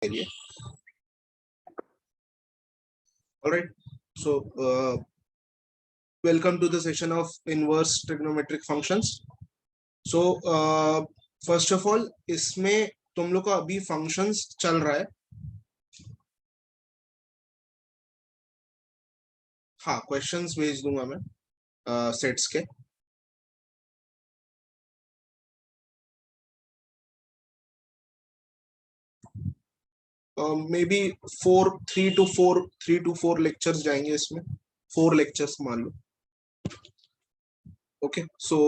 लिए। All right, so welcome to the session of inverse trigonometric functions. So first of all, इसमें तुम लोग का अभी functions चल रहा है। हाँ, questions भेज दूंगा मैं सेट्स के। मे बी 3 to 4 लेक्चर्स जाएंगे इसमें, 4 लेक्चर्स मान लो। Okay, so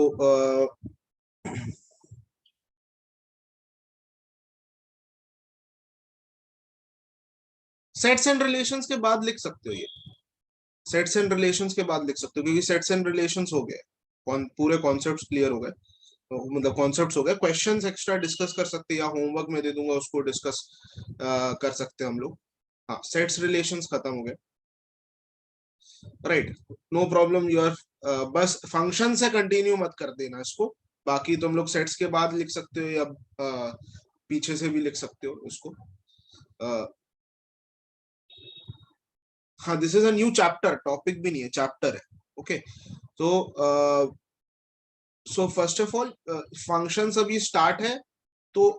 sets and relations के बाद लिख सकते हो, ये सेट्स एंड रिलेशंस के बाद लिख सकते हो, क्योंकि सेट्स एंड रिलेशंस हो गए, पूरे कॉन्सेप्ट्स क्लियर हो गए, मतलब कॉन्सेप्ट्स हो गए। क्वेश्चंस एक्स्ट्रा डिस्कस कर सकते हैं या होमवर्क में दे दूंगा, उसको डिस्कस कर सकते हैं हम लोग। हाँ, सेट्स रिलेशंस खत्म हो गए, right, no problem. You are बस फंक्शन से कंटिन्यू मत कर देना इसको, बाकी तुम लोग सेट्स के बाद लिख सकते हो या पीछे से भी लिख सकते हो इसको। हाँ, this is a new chapter, topic भी नहीं है, चैप्टर है। ओके, तो so first of all functions अभी स्टार्ट है, तो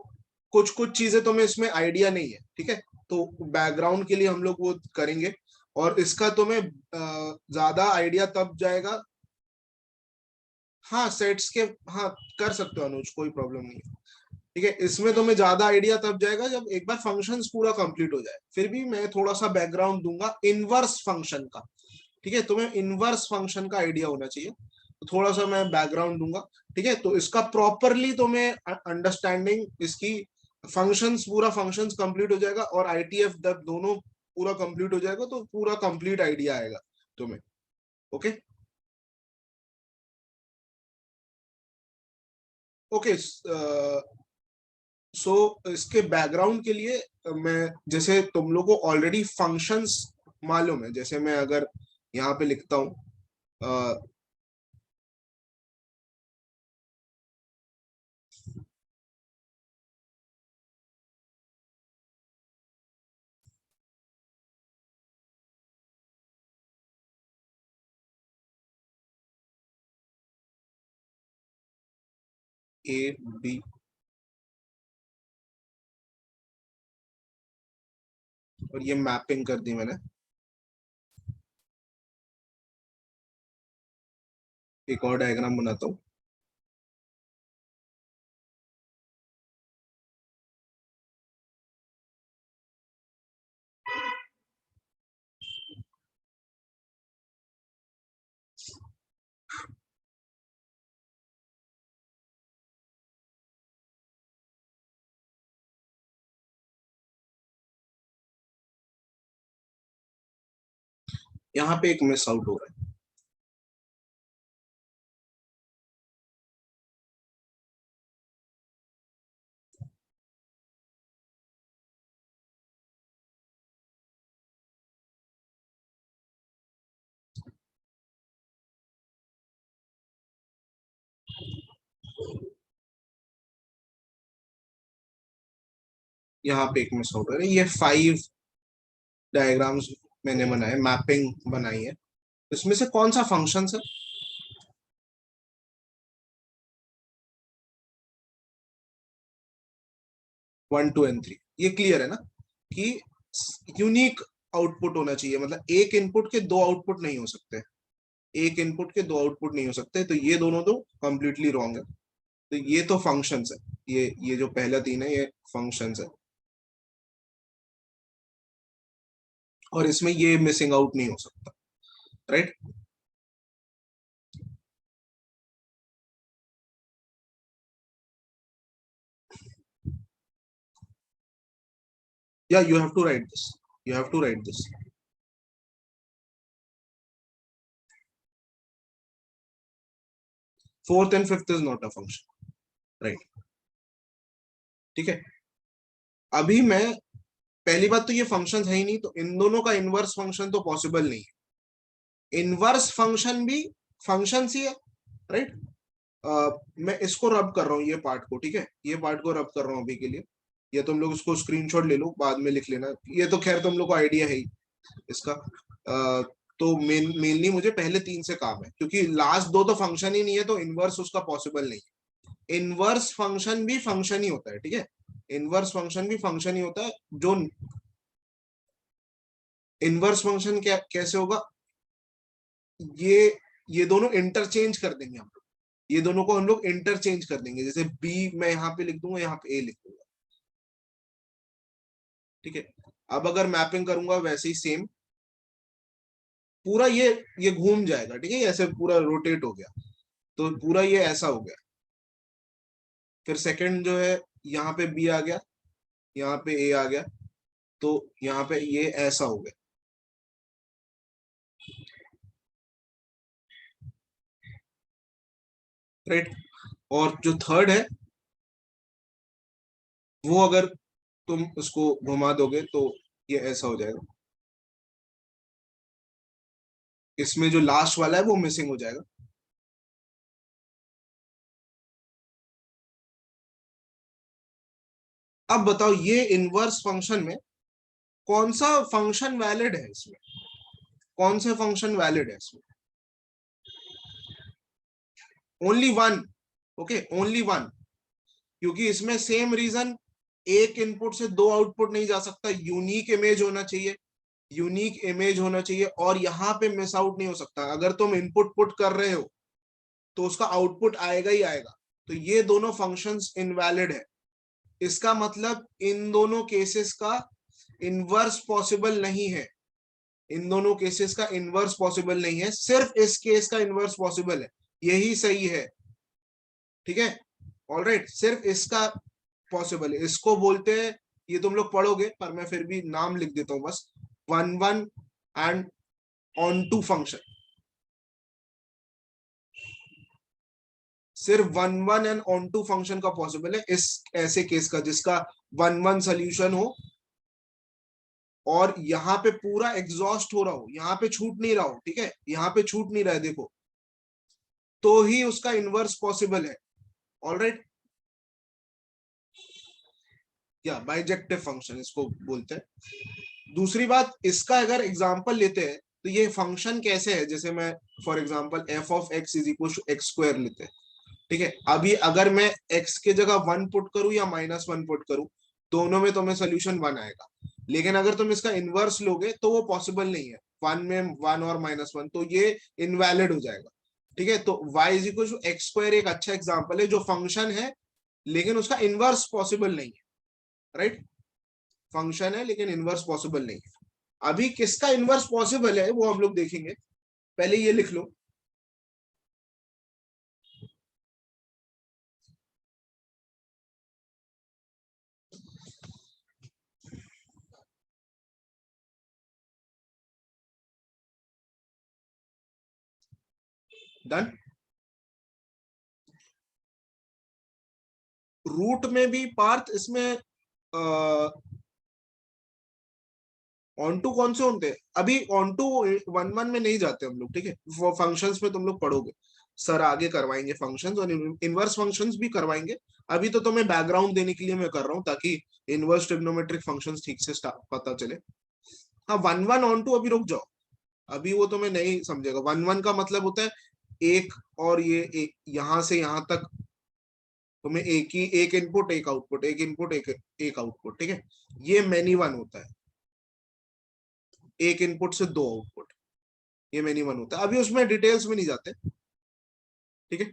कुछ कुछ चीजें तुम्हें इसमें आइडिया नहीं है, ठीक है, तो बैकग्राउंड के लिए हम लोग वो करेंगे, और इसका तुम्हें ज्यादा आइडिया तब जाएगा। हाँ, सेट्स के, हाँ कर सकते हो अनुज, कोई प्रॉब्लम नहीं है, ठीक है। इसमें तुम्हें ज्यादा आइडिया तब जाएगा जब एक बार फंक्शंस पूरा कंप्लीट हो जाए। फिर भी मैं थोड़ा सा बैकग्राउंड दूंगा इनवर्स फंक्शन का, ठीक है, तुम्हें इनवर्स फंक्शन का आइडिया होना चाहिए, तो थोड़ा सा मैं बैकग्राउंड दूंगा, ठीक है। तो इसका प्रॉपरली तुम्हें अंडरस्टैंडिंग, इसकी फंक्शंस, पूरा फंक्शंस कंप्लीट हो जाएगा और आईटीएफ दोनों पूरा कंप्लीट हो जाएगा, तो पूरा कंप्लीट आइडिया आएगा तुम्हें। ओके ओके, सो इसके बैकग्राउंड के लिए मैं, जैसे तुम लोग को ऑलरेडी फंक्शंस मालूम है, जैसे मैं अगर यहाँ पे लिखता हूँ ए बी, और ये मैपिंग कर दी मैंने। एक और डायग्राम बनाता हूँ। यहाँ पे एक मिस आउट हो रहा है, यहाँ पे एक मिस आउट हो रहा है। ये 5 डायग्राम्स मैंने बनाए, मैपिंग बनाई है, इसमें से कौन सा फंक्शन है? 1 2 and 3, ये क्लियर है ना, कि यूनिक आउटपुट होना चाहिए, मतलब एक इनपुट के दो आउटपुट नहीं हो सकते, एक इनपुट के दो आउटपुट नहीं हो सकते, तो ये दोनों तो कंप्लीटली रॉन्ग है। तो ये तो फंक्शंस है, ये जो पहला 3 है ये फंक्शंस है, और इसमें ये मिसिंग आउट नहीं हो सकता, राइट। या you have to write this, you have to write this. Fourth and fifth is not a function, right, ठीक है। अभी मैं, पहली बात तो ये फंक्शन है ही नहीं, तो इन दोनों का इनवर्स फंक्शन तो पॉसिबल नहीं है। इनवर्स फंक्शन भी फंक्शन ही है, राइट। मैं इसको रब कर रहा हूँ, ये पार्ट को, ठीक है, ये पार्ट को रब कर रहा हूँ अभी के लिए। ये तुम लोग इसको स्क्रीनशॉट ले लो, बाद में लिख लेना, ये तो खैर तुम लोग को आइडिया है ही इसका। तो मेनली मुझे पहले तीन से काम है, क्योंकि लास्ट दो तो फंक्शन ही नहीं है, तो इनवर्स उसका पॉसिबल नहीं है। इनवर्स फंक्शन भी फंक्शन ही होता है, ठीक है, इनवर्स फंक्शन भी फंक्शन ही होता है। जो इनवर्स फंक्शन क्या कैसे होगा, ये ये दोनों इंटरचेंज कर देंगे हम लोग, ये दोनों को हम लोग इंटरचेंज कर देंगे, जैसे बी मैं यहाँ पे लिख दूंगा, यहाँ पे ए लिख दूंगा, ठीक है। अब अगर मैपिंग करूंगा वैसे ही सेम, पूरा ये घूम जाएगा, ठीक है, ऐसे पूरा रोटेट हो गया, तो पूरा ये ऐसा हो गया। फिर सेकंड जो है, यहाँ पे बी आ गया, यहाँ पे ए आ गया, तो यहाँ पे ये ऐसा हो गया, राइट। और जो थर्ड है, वो अगर तुम उसको घुमा दोगे तो ये ऐसा हो जाएगा, इसमें जो लास्ट वाला है वो मिसिंग हो जाएगा। अब बताओ ये इनवर्स फंक्शन में कौन सा फंक्शन वैलिड है, इसमें कौन से फंक्शन वैलिड है इसमें? Only one, okay, only one, क्योंकि इसमें सेम रीजन, एक इनपुट से दो आउटपुट नहीं जा सकता, यूनिक इमेज होना चाहिए, यूनिक इमेज होना चाहिए, और यहां पे मिस आउट नहीं हो सकता। अगर तुम इनपुट पुट कर रहे हो तो उसका आउटपुट आएगा ही आएगा, तो ये दोनों फंक्शंस इनवैलिड है। इसका मतलब इन दोनों केसेस का इनवर्स पॉसिबल नहीं है, इन दोनों केसेस का इनवर्स पॉसिबल नहीं है, सिर्फ इस केस का इनवर्स पॉसिबल है, यही सही है, ठीक है। ऑलराइट, सिर्फ इसका पॉसिबल है, इसको बोलते हैं, ये तुम लोग पढ़ोगे पर मैं फिर भी नाम लिख देता हूं बस, one one and on to function. सिर्फ one one and on to function का पॉसिबल है इस ऐसे केस का, जिसका वन वन सोल्यूशन हो और यहाँ पे पूरा एग्जॉस्ट हो रहा हो, यहाँ पे छूट नहीं रहा हो, ठीक है, यहाँ पे छूट नहीं रहा है, देखो, तो ही उसका इनवर्स पॉसिबल है। ऑलराइट, या बाइजेक्टिव फंक्शन इसको बोलते हैं। दूसरी बात, इसका अगर एग्जांपल लेते हैं तो ये फंक्शन कैसे है, जैसे मैं for example f of x is equal to x square लेते हैं, ठीक है। अभी अगर मैं एक्स के जगह वन पुट करूं या माइनस वन पुट करूं, दोनों में तुम्हें सोल्यूशन वन आएगा, लेकिन अगर तुम इसका इनवर्स लोगे तो वो पॉसिबल नहीं है, वन में वन और माइनस वन, तो ये इनवैलिड हो जाएगा, ठीक है। तो y is equal to x square एक अच्छा एग्जाम्पल है, जो फंक्शन है लेकिन उसका इनवर्स पॉसिबल नहीं है, राइट। फंक्शन है लेकिन इनवर्स पॉसिबल नहीं है। अभी किसका इनवर्स पॉसिबल है वो हम लोग देखेंगे, पहले ये लिख लो। डन। रूट में भी पार्थ इसमें ऑन टू कौन से होते हैं, अभी ऑन टू वन वन में नहीं जाते हम लोग, ठीक है, वो फंक्शंस में तुम लोग पढ़ोगे, सर आगे करवाएंगे फंक्शंस, और इनवर्स फंक्शंस भी करवाएंगे। अभी तो तुम्हें बैकग्राउंड देने के लिए मैं कर रहा हूँ, ताकि इनवर्स ट्रिग्नोमेट्रिक फंक्शंस ठीक से पता चले। हाँ, वन वन ऑन टू अभी रुक जाओ, अभी वो तुम्हें नहीं समझेगा। वन वन का मतलब होता है एक, और ये एक, यहां से यहां तक तुम्हें एक ही, एक इनपुट एक आउटपुट, एक इनपुट एक आउटपुट, ठीक है। ये मैनी वन होता है, एक इनपुट से दो आउटपुट, ये मैनी वन होता है। अभी उसमें डिटेल्स में नहीं जाते, ठीक है।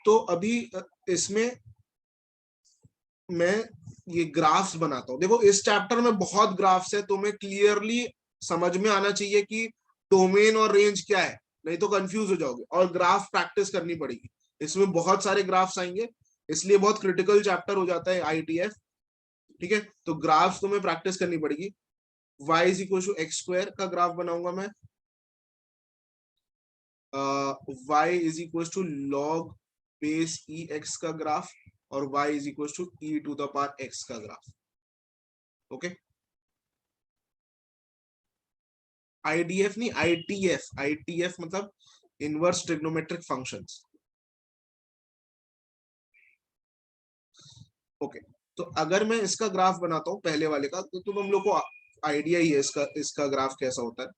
तो अभी इसमें मैं ये ग्राफ्स बनाता हूँ, देखो इस चैप्टर में बहुत ग्राफ्स है, तुम्हें क्लियरली समझ में आना चाहिए कि डोमेन और रेंज क्या है, नहीं तो कंफ्यूज हो जाओगे, और ग्राफ प्रैक्टिस करनी पड़ेगी, इसमें बहुत सारे ग्राफ्स आएंगे, इसलिए बहुत क्रिटिकल चैप्टर हो जाता है आईटीएफ, ठीक है। तो ग्राफ्स तुम्हें प्रैक्टिस करनी पड़ेगी। y is equal to x square का ग्राफ बनाऊंगा मैं, y is equal to log base e x का ग्राफ, और y is equal to e to the power x का ग्राफ, ओके। आईडीएफ नहीं, आईटीएफ, आईटीएफ मतलब इनवर्स ट्रिग्नोमेट्रिक फंक्शंस, ओके, तो अगर मैं इसका ग्राफ बनाता हूँ पहले वाले का, तो तुम हम लोग को आइडिया ही है इसका ग्राफ कैसा होता है।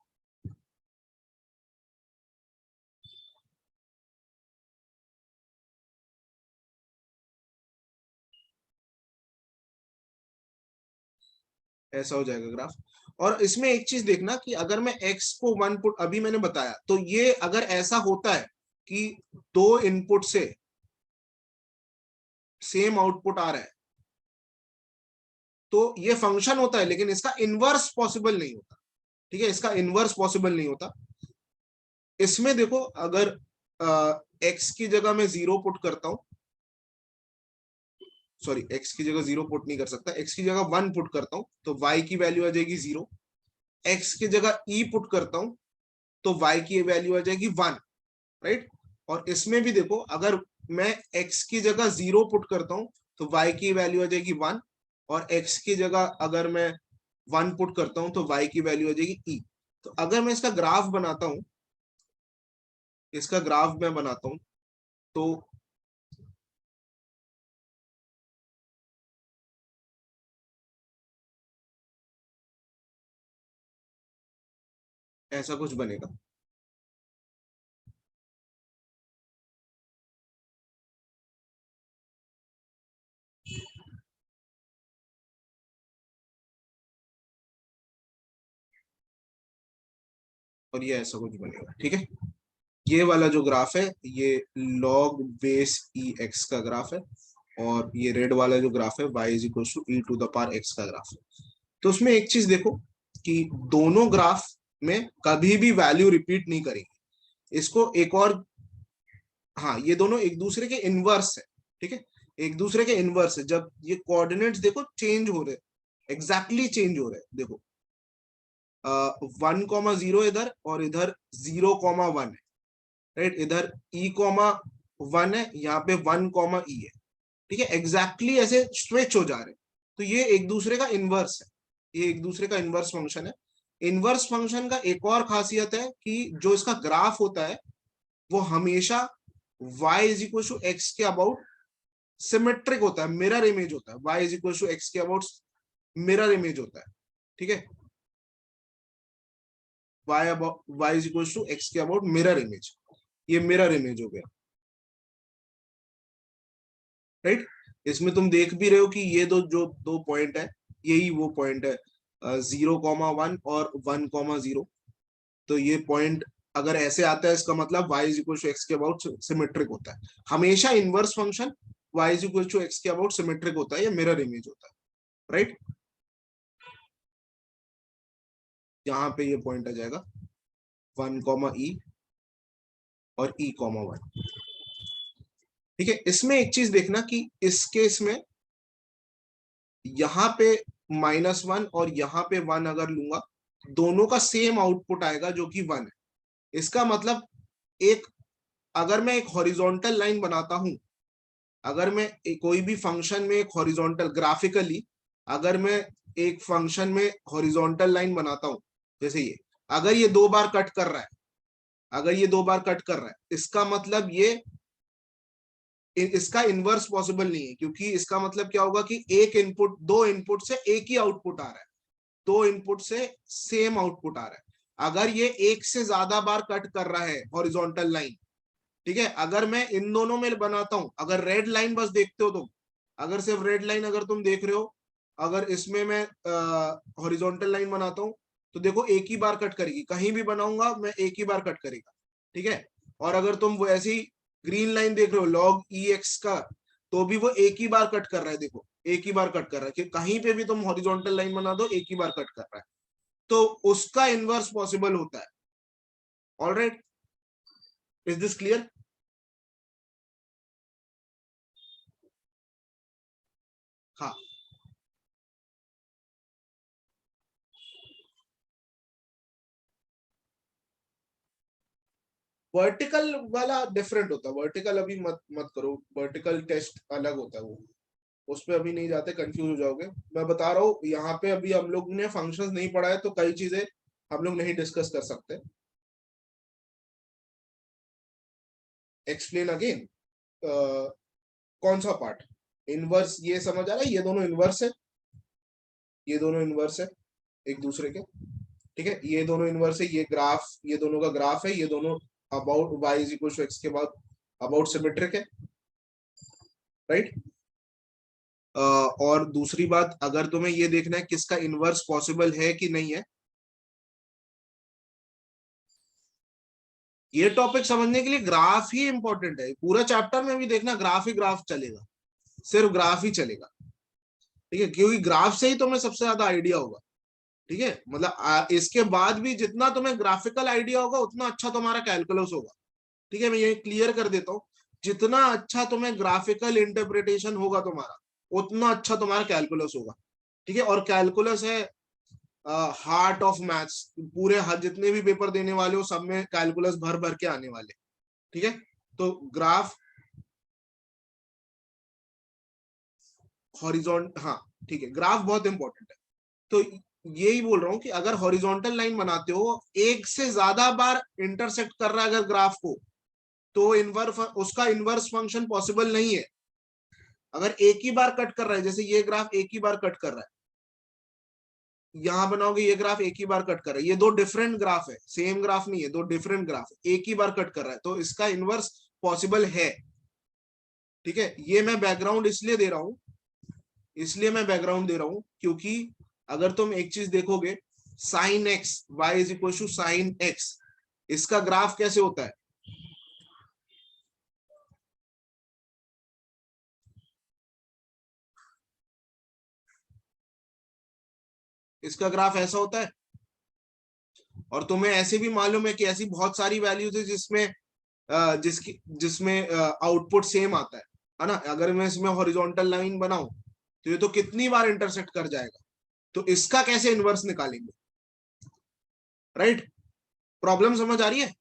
ऐसा हो जाएगा ग्राफ। और इसमें एक चीज देखना कि अगर मैं x को 1 पुट, अभी मैंने बताया, तो ये अगर ऐसा होता है कि दो इनपुट से सेम आउटपुट आ रहा है, तो ये फंक्शन होता है, लेकिन इसका इनवर्स पॉसिबल नहीं होता। ठीक है, इसका इनवर्स पॉसिबल नहीं होता। इसमें देखो, अगर x की जगह मैं 0 पुट करता हूं, सॉरी, x की जगह 0 पुट नहीं कर सकता, x की जगह 1 पुट करता हूं तो y की वैल्यू आ जाएगी 0। x की जगह e पुट करता हूं तो y की वैल्यू आ जाएगी 1, राइट। और इसमें भी देखो, अगर मैं x की जगह 0 पुट करता हूं तो y की वैल्यू आ जाएगी 1, और x की जगह अगर मैं 1 पुट करता हूं तो y की वैल्यू आ जाएगी e। तो अगर मैं इसका ग्राफ बनाता हूं, इसका ग्राफ मैं बनाता हूं, तो ऐसा कुछ बनेगा। और ये ऐसा कुछ बनेगा, ठीक है। ये वाला जो ग्राफ है, ये log बेस ई एक्स का ग्राफ है, और ये रेड वाला जो ग्राफ है y is equal to e to the power x का ग्राफ है। तो उसमें एक चीज देखो कि दोनों ग्राफ में कभी भी वैल्यू रिपीट नहीं करेंगे। इसको एक और, हाँ, ये दोनों एक दूसरे के इनवर्स है, ठीक है, एक दूसरे के इनवर्स है। जब ये कोऑर्डिनेट्स देखो चेंज हो रहे, एग्जैक्टली चेंज हो रहे, देखो 1,0 इधर, और इधर 0,1 है, राइट। इधर e,1 है, यहाँ पे 1,e है, ठीक है। एग्जैक्टली ऐसे स्विच हो जा रहे हैं। तो ये एक दूसरे का इनवर्स है, ये एक दूसरे का इनवर्स फंक्शन है। इनवर्स फंक्शन का एक और खासियत है कि जो इसका ग्राफ होता है वो हमेशा y is equal to x के अबाउट सिमेट्रिक होता है, मिरर इमेज होता है। y is equal to x के अबाउट मिरर इमेज होता है, ठीक है। y is equal to x के अबाउट मिरर इमेज, ये मिरर इमेज हो गया, राइट। इसमें तुम देख भी रहे हो कि ये जो दो पॉइंट है, यही वो पॉइंट है, 0,1 और 1,0। तो ये पॉइंट अगर ऐसे आता है, इसका मतलब y is equal to x के अबाउट सिमेट्रिक होता है। हमेशा inverse function y is equal to x के अबाउट सिमेट्रिक होता है, या मिरर इमेज होता है, राइट। यहाँ पे ये पॉइंट आ जाएगा 1,e और e,1, ठीक है। इसमें एक चीज देखना कि इस केस में यहाँ पे -1 और यहाँ पे 1 अगर लूंगा, दोनों का सेम आउटपुट आएगा जो कि 1 है। इसका मतलब, एक, अगर मैं एक हॉरिजॉन्टल लाइन बनाता हूं, अगर मैं कोई भी फंक्शन में एक हॉरिजॉन्टल, ग्राफिकली अगर मैं एक फंक्शन में हॉरिजॉन्टल लाइन बनाता हूं, जैसे ये, अगर ये 2 बार कट कर रहा है, अगर ये 2 बार कट कर रहा है, इसका मतलब ये, इसका इनवर्स पॉसिबल नहीं है, क्योंकि इसका मतलब क्या होगा कि एक इनपुट, दो इनपुट से एक ही आउटपुट आ रहा है, दो इनपुट से सेम आउटपुट आ रहा है। अगर ये एक से ज्यादा बार कट कर रहा है हॉरिजॉन्टल लाइन, ठीक है, अगर मैं इन दोनों में बनाता हूं, अगर रेड लाइन बस देखते हो तुम, अगर सिर्फ रेड लाइन अगर तुम देख रहे हो, अगर इसमें मैं हॉरिजॉन्टल लाइन बनाता हूं, तो देखो एक ही बार कट करेगी, कहीं भी बनाऊंगा मैं एक ही बार कट करेगा, ठीक है। और अगर तुम वो ऐसी ग्रीन लाइन देख रहे हो लॉग ई एक्स का, तो भी वो एक ही बार कट कर रहा है, देखो एक ही बार कट कर रहा है, कि कहीं पे भी तुम हॉरिजॉन्टल लाइन बना दो, एक ही बार कट कर रहा है। तो उसका इनवर्स पॉसिबल होता है। Alright, is this clear? हाँ, वर्टिकल वाला डिफरेंट होता है, वर्टिकल अभी मत मत करो, वर्टिकल टेस्ट अलग होता है वो, उस पर अभी नहीं जाते, कंफ्यूज हो जाओगे। मैं बता रहा हूँ, यहाँ पे अभी हम लोग ने फंक्शंस नहीं पढ़ा है, तो कई चीजें हम लोग नहीं डिस्कस कर सकते। एक्सप्लेन अगेन, कौन सा पार्ट? इनवर्स ये समझ आ रहा है, ये दोनों इनवर्स है, ये दोनों इनवर्स है एक दूसरे के। ठीक है, ये दोनों इनवर्स है, ये ग्राफ, ये दोनों का ग्राफ है, ये दोनों about y is equal to x के बाद अबाउट सिमेट्रिक है, राइट। और दूसरी बात, अगर तुम्हें ये देखना है किसका इनवर्स पॉसिबल है कि नहीं है, ये टॉपिक समझने के लिए ग्राफ ही इंपॉर्टेंट है। पूरा चैप्टर में भी देखना ग्राफ ही ग्राफ चलेगा, सिर्फ ग्राफ ही चलेगा। ठीक है, क्योंकि ग्राफ से ही तुम्हें सबसे ज्यादा आइडिया होगा। ठीक है, मतलब इसके बाद भी जितना तुम्हें ग्राफिकल आइडिया होगा उतना अच्छा तुम्हारा कैलकुलस होगा। ठीक है, मैं ये क्लियर कर देता हूँ, जितना अच्छा तुम्हें ग्राफिकल इंटरप्रिटेशन होगा तुम्हारा, उतना अच्छा तुम्हारा कैलकुलस होगा। ठीक है, और कैलकुलस है हार्ट ऑफ मैथ्स। पूरे जितने भी पेपर देने वाले हो सब में कैलकुलस भर भर के आने वाले। ठीक है, तो ग्राफ हॉरिजॉन्टल, हाँ ठीक है, ग्राफ बहुत इंपॉर्टेंट है। तो यही बोल रहा हूं कि अगर हॉरिजॉन्टल लाइन बनाते हो, एक से ज्यादा बार इंटरसेक्ट कर रहा है अगर ग्राफ को, तो इनवर्स, उसका इनवर्स फंक्शन पॉसिबल नहीं है। अगर एक ही बार कट कर रहा है, जैसे ये ग्राफ एक ही बार कट कर रहा है, यहां बनाओगे ये ग्राफ एक ही बार कट कर रहा है, ये दो डिफरेंट ग्राफ है, सेम ग्राफ नहीं है, दो डिफरेंट ग्राफ है, एक ही बार कट कर रहा है, तो इसका इनवर्स पॉसिबल है। ठीक है, ये मैं बैकग्राउंड इसलिए दे रहा हूं, इसलिए मैं बैकग्राउंड दे रहा हूं क्योंकि अगर तुम एक चीज देखोगे, sine x y is equal to sine x, इसका ग्राफ कैसे होता है? इसका ग्राफ ऐसा होता है। और तुम्हें ऐसे भी मालूम है कि ऐसी बहुत सारी वैल्यूज है जिसमें जिसकी जिसमें आउटपुट सेम आता है ना। अगर मैं इसमें हॉरिजॉन्टल लाइन बनाऊं तो ये तो कितनी बार इंटरसेक्ट कर जाएगा, तो इसका कैसे इनवर्स निकालेंगे? राइट, प्रॉब्लम समझ आ रही है?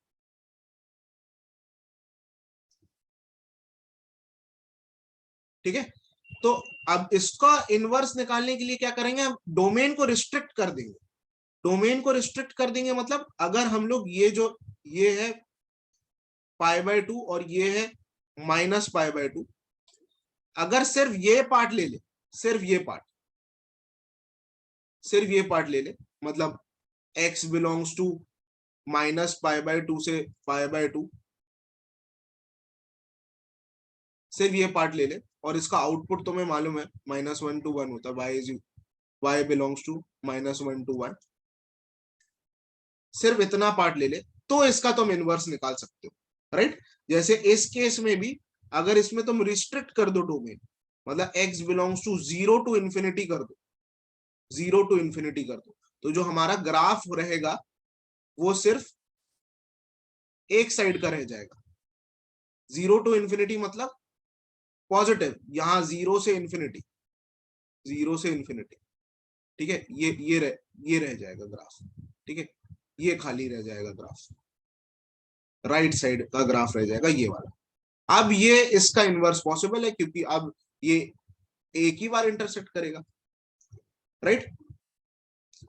ठीक है, तो अब इसका इनवर्स निकालने के लिए क्या करेंगे, हम डोमेन को रिस्ट्रिक्ट कर देंगे। डोमेन को रिस्ट्रिक्ट कर देंगे मतलब अगर हम लोग ये जो, ये है π/2 और ये है -π/2, अगर सिर्फ ये पार्ट ले ले, सिर्फ ये पार्ट, सिर्फ ये पार्ट ले ले, मतलब x बिलोंग्स टू -π/2 से π/2, सिर्फ ये पार्ट ले ले, और इसका आउटपुट तुम्हें मालूम है -1 to 1 होता है, y बिलोंग्स टू -1 to 1, सिर्फ इतना पार्ट ले ले, तो इसका तुम इनवर्स निकाल सकते हो। राइट, जैसे इस केस में भी अगर इसमें तुम रिस्ट्रिक्ट कर दो डोमेन, मतलब x बिलोंग्स टू 0 to ∞ कर दो, 0 to ∞ कर दो, तो जो हमारा ग्राफ रहेगा वो सिर्फ एक साइड का रह जाएगा। 0 to ∞ मतलब पॉजिटिव, यहां 0 से ∞, 0 से ∞। ठीक है, ये रह जाएगा ग्राफ। ठीक है, ये खाली रह जाएगा ग्राफ, राइट साइड का ग्राफ रह जाएगा ये वाला। अब ये इसका इनवर्स पॉसिबल है क्योंकि अब ये एक ही बार इंटरसेक्ट करेगा। Right,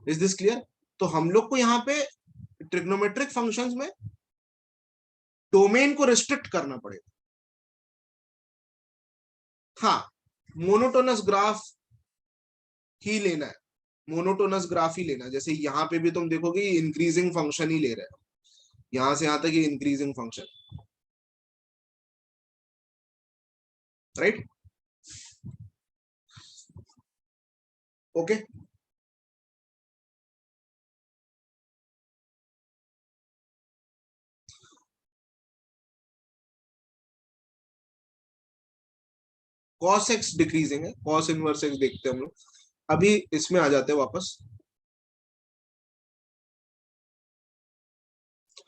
is this clear? तो हम लोग को यहाँ पे ट्रिग्नोमेट्रिक फंक्शंस में डोमेन को रिस्ट्रिक्ट करना पड़ेगा। हाँ, मोनोटोनस ग्राफ ही लेना है, मोनोटोनस ग्राफ ही लेना है। जैसे यहाँ पे भी तुम देखोगे इंक्रीजिंग फंक्शन ही ले रहे हो, यहां से यहां तक ये increasing function. Right, okay. Cos x decreasing है, कॉस इनवर्स एक्स देखते हैं हम लोग। अभी इसमें आ जाते हैं वापस,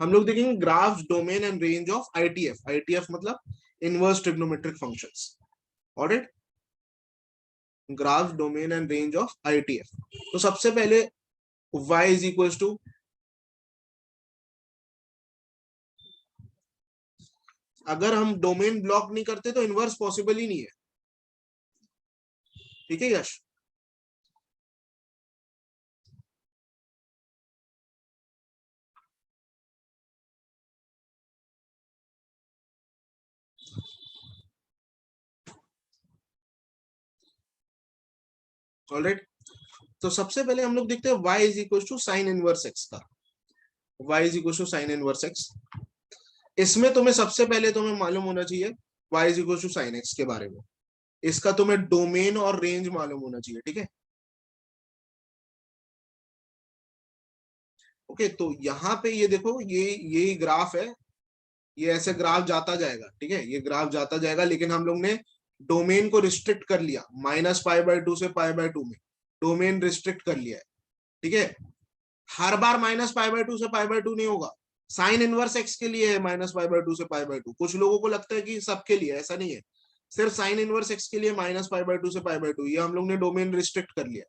हम लोग देखेंगे graph domain and range of ITF. ITF मतलब inverse trigonometric functions. Alright, graph domain and range of ITF. तो सबसे पहले y इज इक्वल टू, अगर हम डोमेन ब्लॉक नहीं करते तो इनवर्स पॉसिबल ही नहीं है। ठीक है यश? ऑलराइट। तो सबसे पहले हम लोग देखते हैं y is equal to sine inverse x का। y is equal to sine inverse x, इसमें तुम्हें सबसे पहले तुम्हें मालूम होना चाहिए y is equal to sine x के बारे में। इसका तुम्हें डोमेन और रेंज मालूम होना चाहिए, ठीक है। ओके, तो यहाँ पे ये देखो, ये ग्राफ है, ये ऐसे ग्राफ जाता जाएगा, ठीक है, ये ग्राफ जाता जाएगा, लेकिन हम लोग ने डोमेन को रिस्ट्रिक्ट कर लिया, -π/2 से π/2 में डोमेन रिस्ट्रिक्ट कर लिया है, ठीक है। हर बार -π/2 से π/2 नहीं होगा, साइन इनवर्स एक्स के लिए है -π/2 से π/2। कुछ लोगों को लगता है कि सबके लिए, ऐसा नहीं है, सिर्फ साइन इनवर्स एक्स के लिए -π/2 से π/2, ये हम लोग ने डोमेन रिस्ट्रिक्ट कर लिया।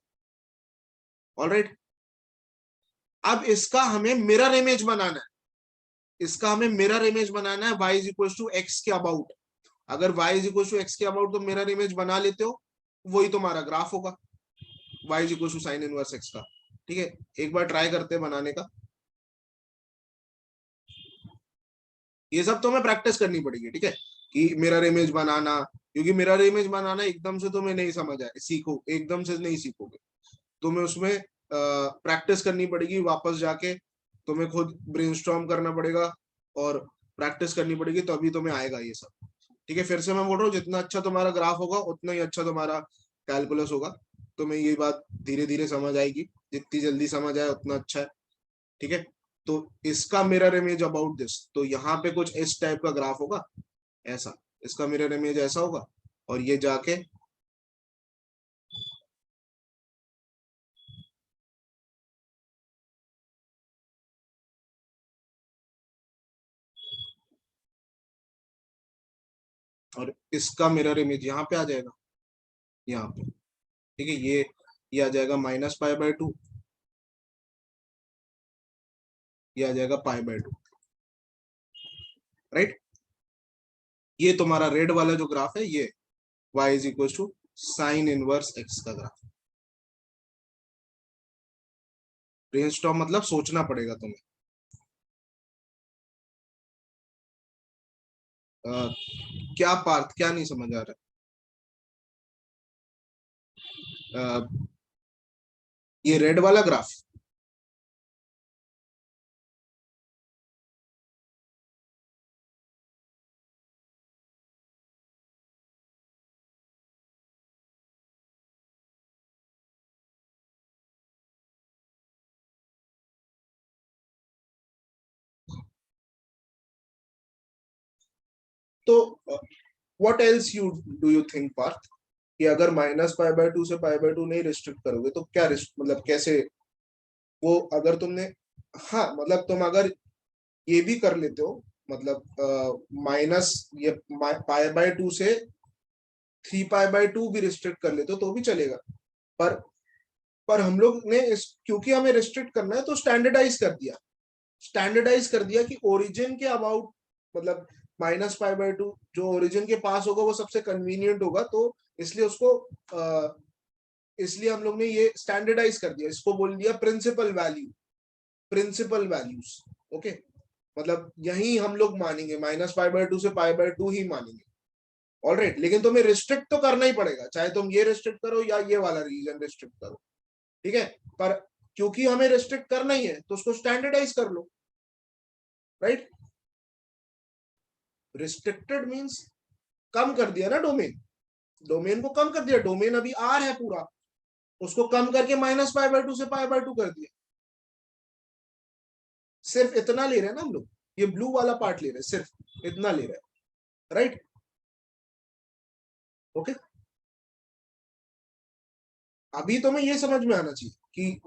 ऑलराइट, अब इसका हमें मिरर इमेज बनाना है, इसका हमें मिरर इमेज बनाना है y is equal to x के अबाउट। अगर y is equal to x के अबाउट तो मिरर इमेज बना लेते हो, वही तुम्हारा ग्राफ होगा y is equal to sine inverse x का, ठीक है। एक बार ट्राई करते हैं बनाने का, ये सब तुम्हें प्रैक्टिस करनी पड़ेगी, ठीक है, कि मिरर इमेज बनाना, क्योंकि मिरर इमेज बनाना एकदम से तुम्हें नहीं समझ आए, सीखो एकदम से नहीं सीखोगे, तुम्हें उसमें प्रैक्टिस करनी पड़ेगी, वापस जाके तुम्हें खुद ब्रेनस्टॉर्म करना पड़ेगा और प्रैक्टिस करनी पड़ेगी, तो अभी तुम्हें आएगा ये सब, ठीक है। फिर से मैं बोल रहा हूँ, जितना अच्छा तुम्हारा ग्राफ होगा उतना ही अच्छा तुम्हारा कैलकुलस होगा, तुम्हें ये बात धीरे धीरे समझ आएगी, जितनी जल्दी समझ आए उतना अच्छा है, ठीक है। तो इसका मिरर इमेज अबाउट दिस, तो यहाँ पे कुछ इस टाइप का ग्राफ होगा, ऐसा, इसका मिरर इमेज ऐसा होगा, और ये जाके और इसका मिरर इमेज यहाँ पे आ जाएगा, यहाँ पे, ठीक है, ये आ जाएगा -π/2, ये आ जाएगा π/2, राइट। ये तुम्हारा रेड वाला जो ग्राफ है, ये y is equal to sine inverse x का ग्राफ। ब्रेनस्टॉर्म मतलब सोचना पड़ेगा तुम्हें। क्या पार्थ, क्या नहीं समझ आ रहा है? ये रेड वाला ग्राफ, तो what else you do you think Parth, कि अगर -π/2 से π/2 नहीं रिस्ट्रिक्ट करोगे तो क्या मतलब कैसे वो, अगर तुमने, हाँ मतलब तुम अगर ये भी कर लेते हो, मतलब माइनस ये π/2 से 3π/2 भी रिस्ट्रिक्ट कर लेते हो तो भी चलेगा, पर हम लोग ने क्योंकि हमें रिस्ट्रिक्ट करना है तो स्टैंडर्डाइज कर दिया कि ओरिजिन के अबाउट, मतलब -π/2 जो ओरिजिन के पास होगा वो सबसे कन्वीनियंट होगा, तो इसलिए उसको इसलिए हम लोग ने ये स्टैंडर्डाइज कर दिया, इसको बोल दिया प्रिंसिपल वैल्यूज। ओके, मतलब यही हम लोग मानेंगे, -π/2 से π/2 ही मानेंगे। ऑलराइट, लेकिन तुम्हें रिस्ट्रिक्ट तो करना ही पड़ेगा, चाहे तुम ये रिस्ट्रिक्ट करो या ये वाला रीजन रिस्ट्रिक्ट करो, ठीक है। पर क्योंकि हमें रिस्ट्रिक्ट करना ही है तो उसको स्टैंडर्डाइज कर लो, राइट। रिस्ट्रिक्टेड मींस कम कर दिया ना डोमेन, डोमेन को कम कर दिया, डोमेन अभी आर है पूरा, उसको कम करके -π/2 से π/2 कर दिया, सिर्फ इतना ले रहे हैं ना हम लोग, ये ब्लू वाला पार्ट ले रहे हैं, सिर्फ इतना ले रहे हैं, राइट। ओके, अभी तो मैं ये समझ में आना चाहिए कि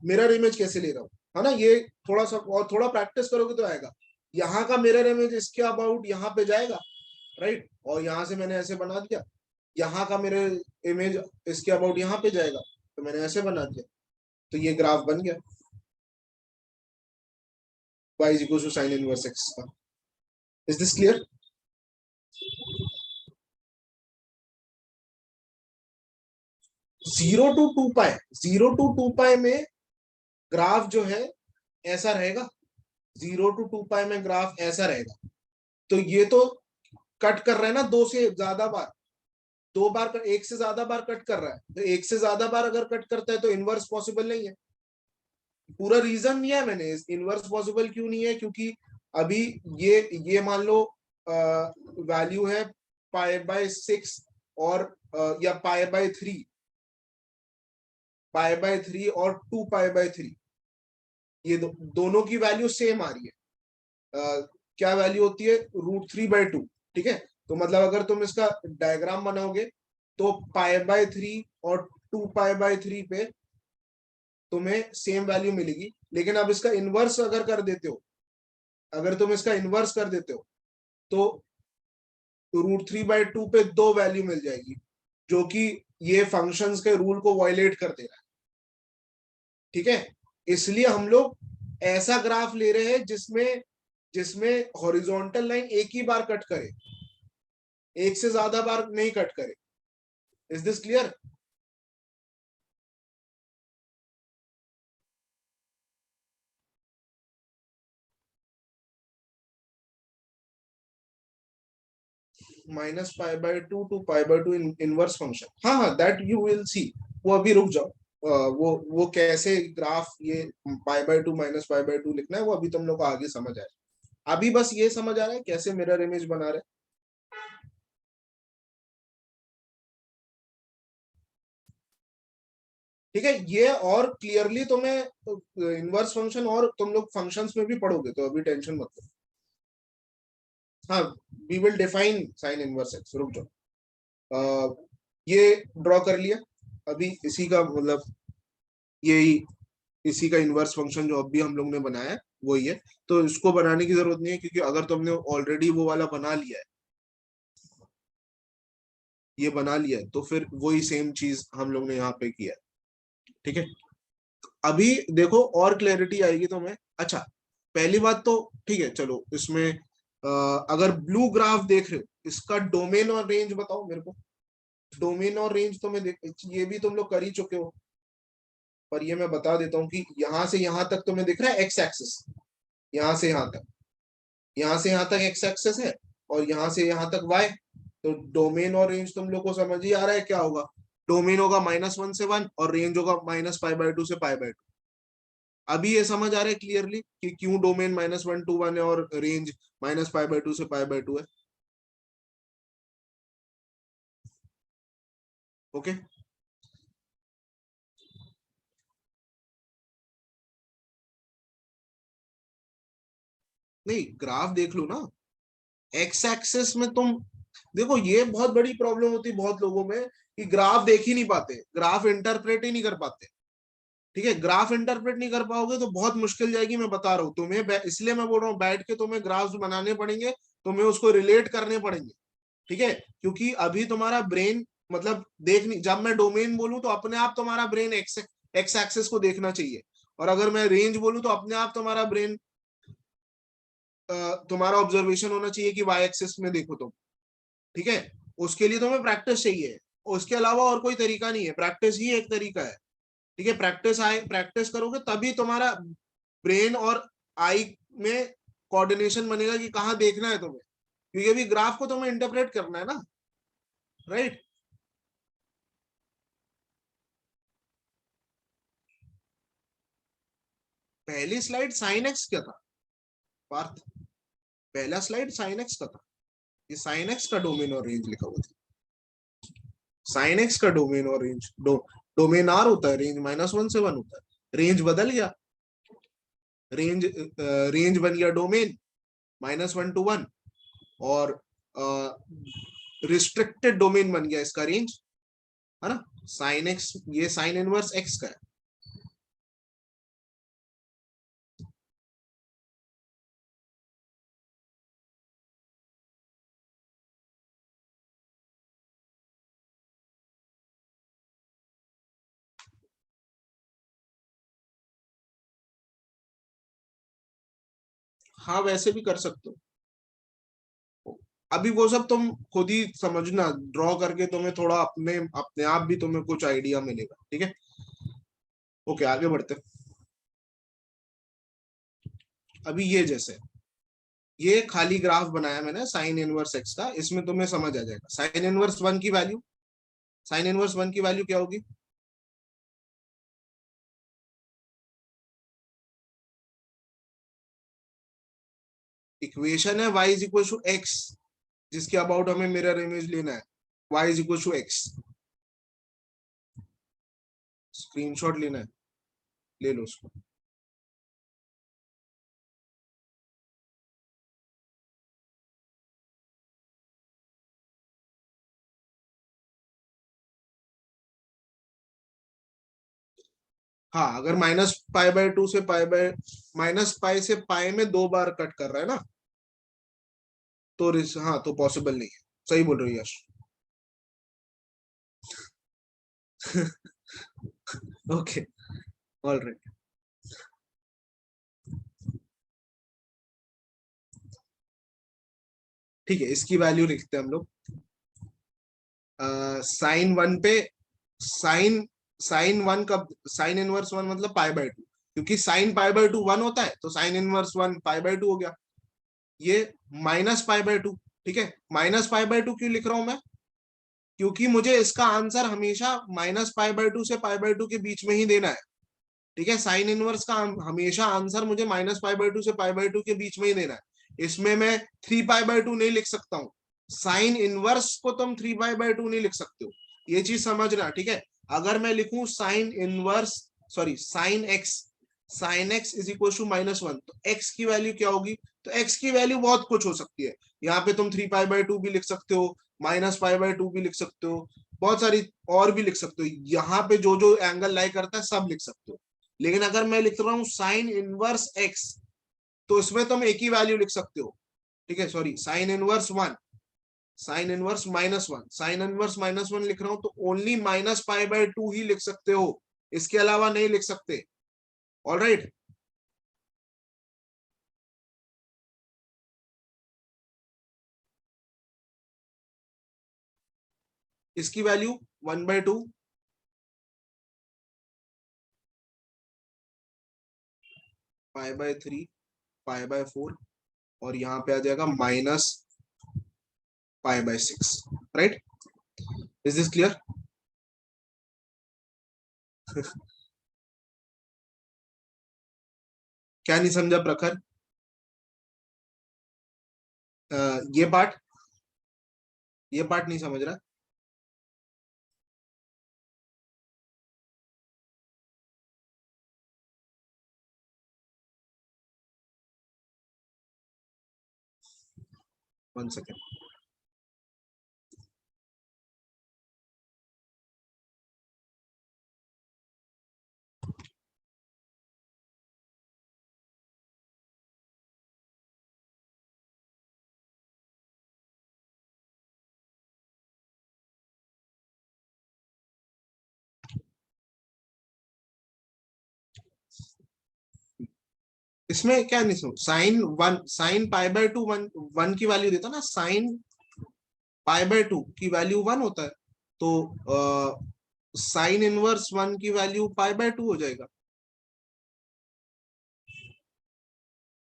मिरर इमेज कैसे ले रहा हूँ, है ना, ये थोड़ा सा और थोड़ा प्रैक्टिस करोगे तो आएगा। यहाँ का मिरर इमेज इसके अबाउट यहाँ पे जाएगा, राइट, और यहाँ से मैंने ऐसे बना दिया, यहाँ का मिरर इमेज इसके अबाउट यहाँ पे जाएगा, तो मैंने ऐसे बना दिया, तो ये ग्राफ बन गया y is equal to sine inverse x का। Is this clear? 0 to 2π, 0 to 2π में ग्राफ जो है ऐसा रहेगा, 0 to 2π में ग्राफ ऐसा रहेगा, तो ये तो कट कर रहे हैं ना दो से ज्यादा बार, दो बार एक से ज्यादा बार कट कर रहा है, तो एक से ज्यादा बार अगर कट करता है तो इनवर्स पॉसिबल नहीं है। पूरा रीजन नहीं है मैंने इनवर्स पॉसिबल क्यों नहीं है, क्योंकि अभी ये मान लो वैल्यू है π/6 और या π/3, π/3 और 2π/3, ये दोनों की वैल्यू सेम आ रही है। क्या वैल्यू होती है, √3/2। ठीक है, तो मतलब अगर तुम इसका डायग्राम बनाओगे तो π/3 और 2π/3 पे तुम्हें सेम वैल्यू मिलेगी, लेकिन अब इसका इनवर्स अगर कर देते हो, अगर तुम इसका इनवर्स कर देते हो तो √3/2 पे दो वैल्यू मिल जाएगी, जो कि ये फंक्शंस के रूल को वायलेट कर दे रहा है। ठीक है, इसलिए हम लोग ऐसा ग्राफ ले रहे हैं जिसमें जिसमें हॉरिजॉन्टल लाइन एक ही बार कट करे, एक से ज्यादा बार नहीं कट करे। Is this clear? -π/2 to π/2 inverse function, हाँ हाँ, दैट यू विल सी। वो अभी रुक जाओ, वो कैसे ग्राफ ये π/2 -π/2 लिखना है, वो अभी तुम लोग को आगे समझ आएगा। अभी बस ये समझ आ रहा है कैसे मिरर इमेज बना रहे। ठीक है, ये और क्लियरली तुम्हें इनवर्स फंक्शन और तुम लोग फंक्शंस में भी पढ़ोगे, तो अभी टेंशन मत लो। हाँ, we will define sine inverse x. रुक जाओ, ये ड्रॉ कर लिया, अभी इसी का मतलब यही इसी का इनवर्स फंक्शन जो अभी हम लोग ने बनाया है वही है। तो इसको बनाने की जरूरत नहीं है, क्योंकि अगर तुमने ऑलरेडी वो वाला बना लिया है, ये बना लिया है, तो फिर वही सेम चीज हम लोग ने यहाँ पे किया है। ठीक है, अभी देखो और क्लैरिटी आएगी तुम्हें। अच्छा, पहली बात तो ठीक है, चलो इसमें अगर ब्लू ग्राफ देख रहे हो, इसका डोमेन और रेंज बताओ मेरे को। डोमेन और रेंज तो मैं ये भी तुम लोग कर ही चुके हो, पर ये मैं बता देता हूँ कि यहां से यहां तक तुम्हें दिख रहा है एक्स एक्सिस, यहां से यहां तक, यहां से यहां तक एक्स एक्सिस है, और यहां से यहां तक वाई। तो डोमेन और रेंज तुम लोग को समझ ही आ रहा है क्या होगा। डोमेन होगा -1 से 1 और रेंज होगा -π/2 से π/2। अभी ये समझ आ रहा है क्लियरली कि क्यों डोमेन -1 to 1 है और रेंज -π/2 से π/2 है। ओके, नहीं ग्राफ देख लो ना, एक्स एक्सेस में तुम देखो, ये बहुत बड़ी प्रॉब्लम होती है बहुत लोगों में कि ग्राफ देख ही नहीं पाते, ग्राफ इंटरप्रेट ही नहीं कर पाते। ठीक है, ग्राफ इंटरप्रेट नहीं कर पाओगे तो बहुत मुश्किल जाएगी, मैं बता रहा हूँ तुम्हें, इसलिए मैं बोल रहा हूँ बैठ के तुम्हें ग्राफ्स बनाने पड़ेंगे, तुम्हें उसको रिलेट करने पड़ेंगे। ठीक है, क्योंकि अभी तुम्हारा ब्रेन मतलब देख नहीं, जब मैं डोमेन बोलूं तो अपने आप तुम्हारा ब्रेन एक्स एक्स एक्सेस को देखना चाहिए, और अगर मैं रेंज बोलूं तो अपने आप तुम्हारा ब्रेन तुम्हारा ऑब्जर्वेशन होना चाहिए कि वाई एक्सिस में देखो तुम। ठीक है, उसके लिए तुम्हें प्रैक्टिस चाहिए, उसके अलावा और कोई तरीका नहीं है, प्रैक्टिस ही एक तरीका है। ठीक है, प्रैक्टिस करोगे तभी तुम्हारा ब्रेन और आई में कोऑर्डिनेशन बनेगा कि कहाँ देखना है तुम्हें, क्योंकि अभी ग्राफ को तुम्हें इंटरप्रेट करना है ना, राइट। पहली स्लाइड साइन एक्स क्या था पार्थ? पहला स्लाइड साइन एक्स का था, ये साइन एक्स का डोमेन और रेंज लिखा हुआ था। साइन एक्स का डोमेन और रेंज डोमेन आर होता है, रेंज -1 से 1 होता है, रेंज बदल गया, रेंज रेंज बन गया डोमेन -1 to 1, और रिस्ट्रिक्टेड डोमेन बन गया इसका रेंज, है ना। साइन एक्स, ये साइन इनवर्स एक्स का है। हाँ, वैसे भी कर सकते हो, अभी वो सब तुम खुद ही समझना, ड्रॉ करके तुम्हें थोड़ा अपने अपने आप भी तुम्हें कुछ आइडिया मिलेगा। ठीक है, ओके आगे बढ़ते हैं। अभी ये जैसे ये खाली ग्राफ बनाया मैंने साइन इनवर्स एक्स का, इसमें तुम्हें समझ आ जाएगा साइन इनवर्स 1 की वैल्यू साइन इनवर्स 1 की वैल्यू क्या होगी? इक्वेशन है y is equal to x, जिसके अबाउट हमें मिरर इमेज लेना है। y is equal to x, screenshot लेना है, ले लो उसको। हाँ, अगर -π/2 से -π से पाई में 2 बार कट कर रहा है ना, तो हाँ तो पॉसिबल नहीं है। सही बोल रहे हो यश। Okay, all right. ठीक है, इसकी वैल्यू लिखते हैं हम लोग। sin 1 पे साइन साइन 1 कब, साइन इनवर्स 1 मतलब π/2, क्योंकि साइन π/2 1 होता है, तो साइन इनवर्स 1 π/2 हो गया। ये -π/2, ठीक है। -π/2 क्यों लिख रहा हूं मैं? क्योंकि मुझे इसका आंसर हमेशा -π/2 से π/2 के बीच में ही देना है। ठीक है, साइन इनवर्स का हमेशा आंसर मुझे -π/2 से π/2 के बीच में ही देना है। इसमें मैं 3π/2 नहीं लिख सकता हूँ। साइन इनवर्स को तुम 3π/2 नहीं लिख सकते हो, ये चीज समझना, ठीक है। अगर मैं लिखूं sine inverse, sorry sine x is equal to -1, तो एक्स की वैल्यू क्या होगी? तो एक्स की वैल्यू बहुत कुछ हो सकती है। यहाँ पे तुम 3π/2 भी लिख सकते हो, -π/2 भी लिख सकते हो, बहुत सारी और भी लिख सकते हो। यहाँ पे जो जो एंगल लाई करता है सब लिख सकते हो। लेकिन अगर मैं लिख रहा हूं साइन इनवर्स एक्स, तो इसमें तुम एक ही वैल्यू लिख सकते हो। ठीक है, sorry, sine inverse 1, sine inverse -1, sine inverse -1 लिख रहा हूं, तो ओनली -π/2 ही लिख सकते हो, इसके अलावा नहीं लिख सकते। All right. इसकी वैल्यू 1/2, π/3, π/4, और यहाँ पे आ जाएगा -π/6। Right, is this clear? क्या नहीं समझा प्रखर? ये पार्ट, ये पार्ट नहीं समझ रहा? One second. इसमें क्या नहीं समझ, साइन π/2 1 की वैल्यू देता ना, साइन π/2 की वैल्यू 1 होता है, तो साइन इनवर्स 1 की वैल्यू π/2 हो जाएगा।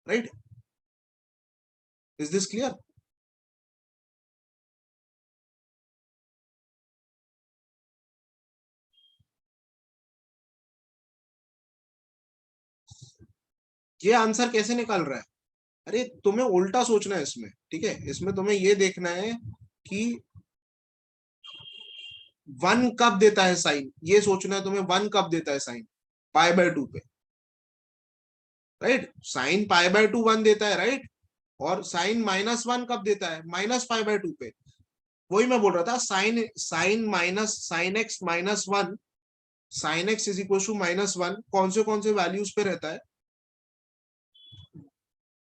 Right, is this clear? ये आंसर कैसे निकाल रहा है? अरे तुम्हें उल्टा सोचना है इसमें, ठीक है। इसमें तुम्हें ये देखना है कि 1 कब देता है साइन, ये सोचना है तुम्हें, 1 कब देता है साइन π/2 पे। राइट, साइन π/2 1 देता है, राइट। और साइन -1 कब देता है? -π/2 पे। वही मैं बोल रहा था, sine sine minus sine x -1, sine x is equal to -1 कौन से वैल्यूज पे रहता है?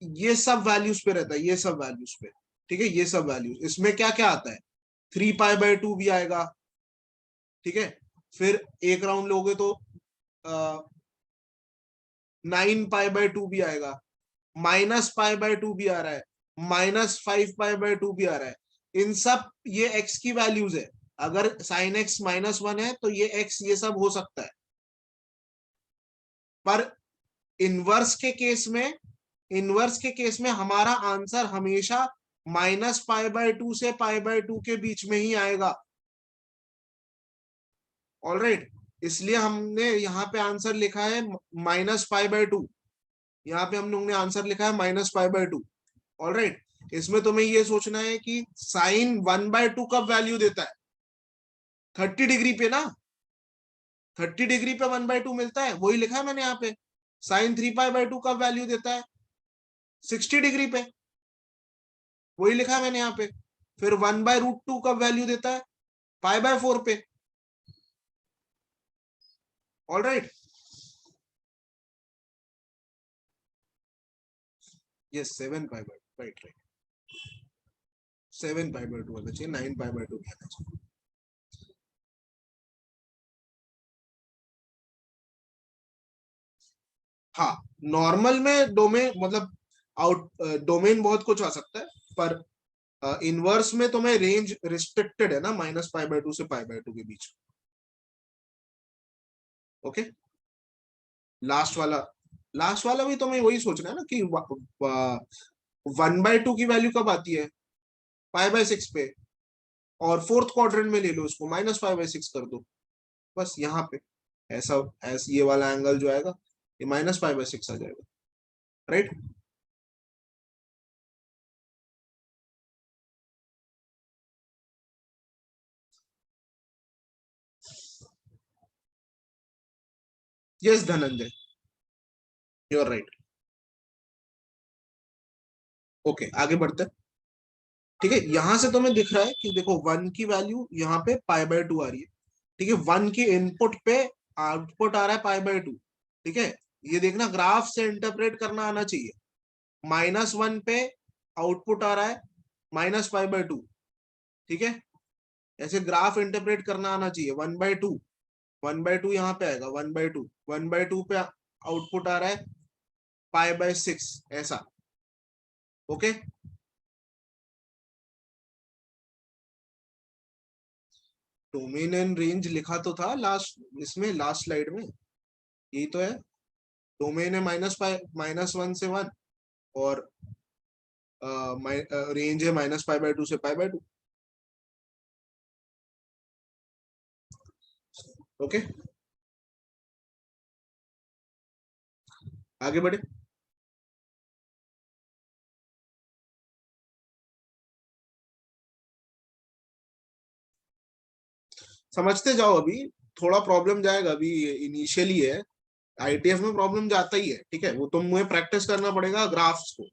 ये सब वैल्यूज पे रहता है, ये सब वैल्यूज पे। ठीक है, ये सब वैल्यूज, इसमें क्या क्या आता है? 3π/2 भी आएगा, ठीक है। फिर एक राउंड लोगे तो 9π/2 भी आएगा, -π/2 भी आ रहा है, -5π/2 भी आ रहा है। इन सब, ये x की वैल्यूज है। अगर साइन एक्स -1 है तो ये x ये सब हो सकता है। पर इनवर्स के केस में, इनवर्स के केस में हमारा आंसर हमेशा -π/2 से π/2 के बीच में ही आएगा। ऑल राइट, इसलिए हमने यहाँ पे आंसर लिखा है -π/2। यहाँ पे हम लोग ने आंसर लिखा है -π/2। ऑल राइट, इसमें तुम्हें ये सोचना है कि साइन 1/2 कब वैल्यू देता है? 30 डिग्री पे ना, 30 डिग्री पे 1/2 मिलता है, वही लिखा है मैंने यहाँ पे। साइन 3π/2 कब वैल्यू देता है? 60 डिग्री पे, वही लिखा है मैंने यहाँ पे। फिर 1/√2 कब वैल्यू देता है? π/4 पे। All right, yes 7π/2, right right, 7π/2 आना चाहिए, 9π/2 भी आना चाहिए। हाँ, नॉर्मल में डोमेन मतलब आउट डोमेन बहुत कुछ आ सकता है, पर इनवर्स में तुम्हें रेंज रिस्ट्रिक्टेड है ना, -π/2 से π/2 के बीच। ओके, लास्ट वाला, लास्ट वाला भी तुम्हें वही सोचना है ना कि 1/2 की वैल्यू कब आती है? π/6 पे, और फोर्थ क्वाड्रेंट में ले लो उसको, -π/6 कर दो, बस यहाँ पे ऐसा ऐसा ये वाला एंगल जो आएगा ये -π/6 आ जाएगा, right. Yes Dhananjay, you are right. Okay, आगे बढ़ते हैं। ठीक है, यहां से तुम्हें दिख रहा है कि देखो 1 की वैल्यू यहाँ पे π/2 आ रही है। ठीक है, 1 की इनपुट पे आउटपुट आ रहा है π/2। ठीक है, ये देखना ग्राफ से इंटरप्रेट करना आना चाहिए। -1 पे आउटपुट आ रहा है -π/2। ठीक है, ऐसे ग्राफ इंटरप्रेट करना आना चाहिए। 1/2, 1/2 यहाँ पे आएगा, 1/2, 1/2 पे आउटपुट आ रहा है π/6, ऐसा। ओके, डोमेन एंड रेंज लिखा तो था लास्ट, इसमें लास्ट स्लाइड में, यही तो है। डोमेन है -1 से 1, और रेंज है -π/2 से π/2। ओके, आगे बढ़े। समझते जाओ, अभी थोड़ा प्रॉब्लम जाएगा, अभी इनिशियली है। आईटीएफ में प्रॉब्लम जाता ही है, ठीक है, वो तुम्हें प्रैक्टिस करना पड़ेगा। ग्राफ्स को,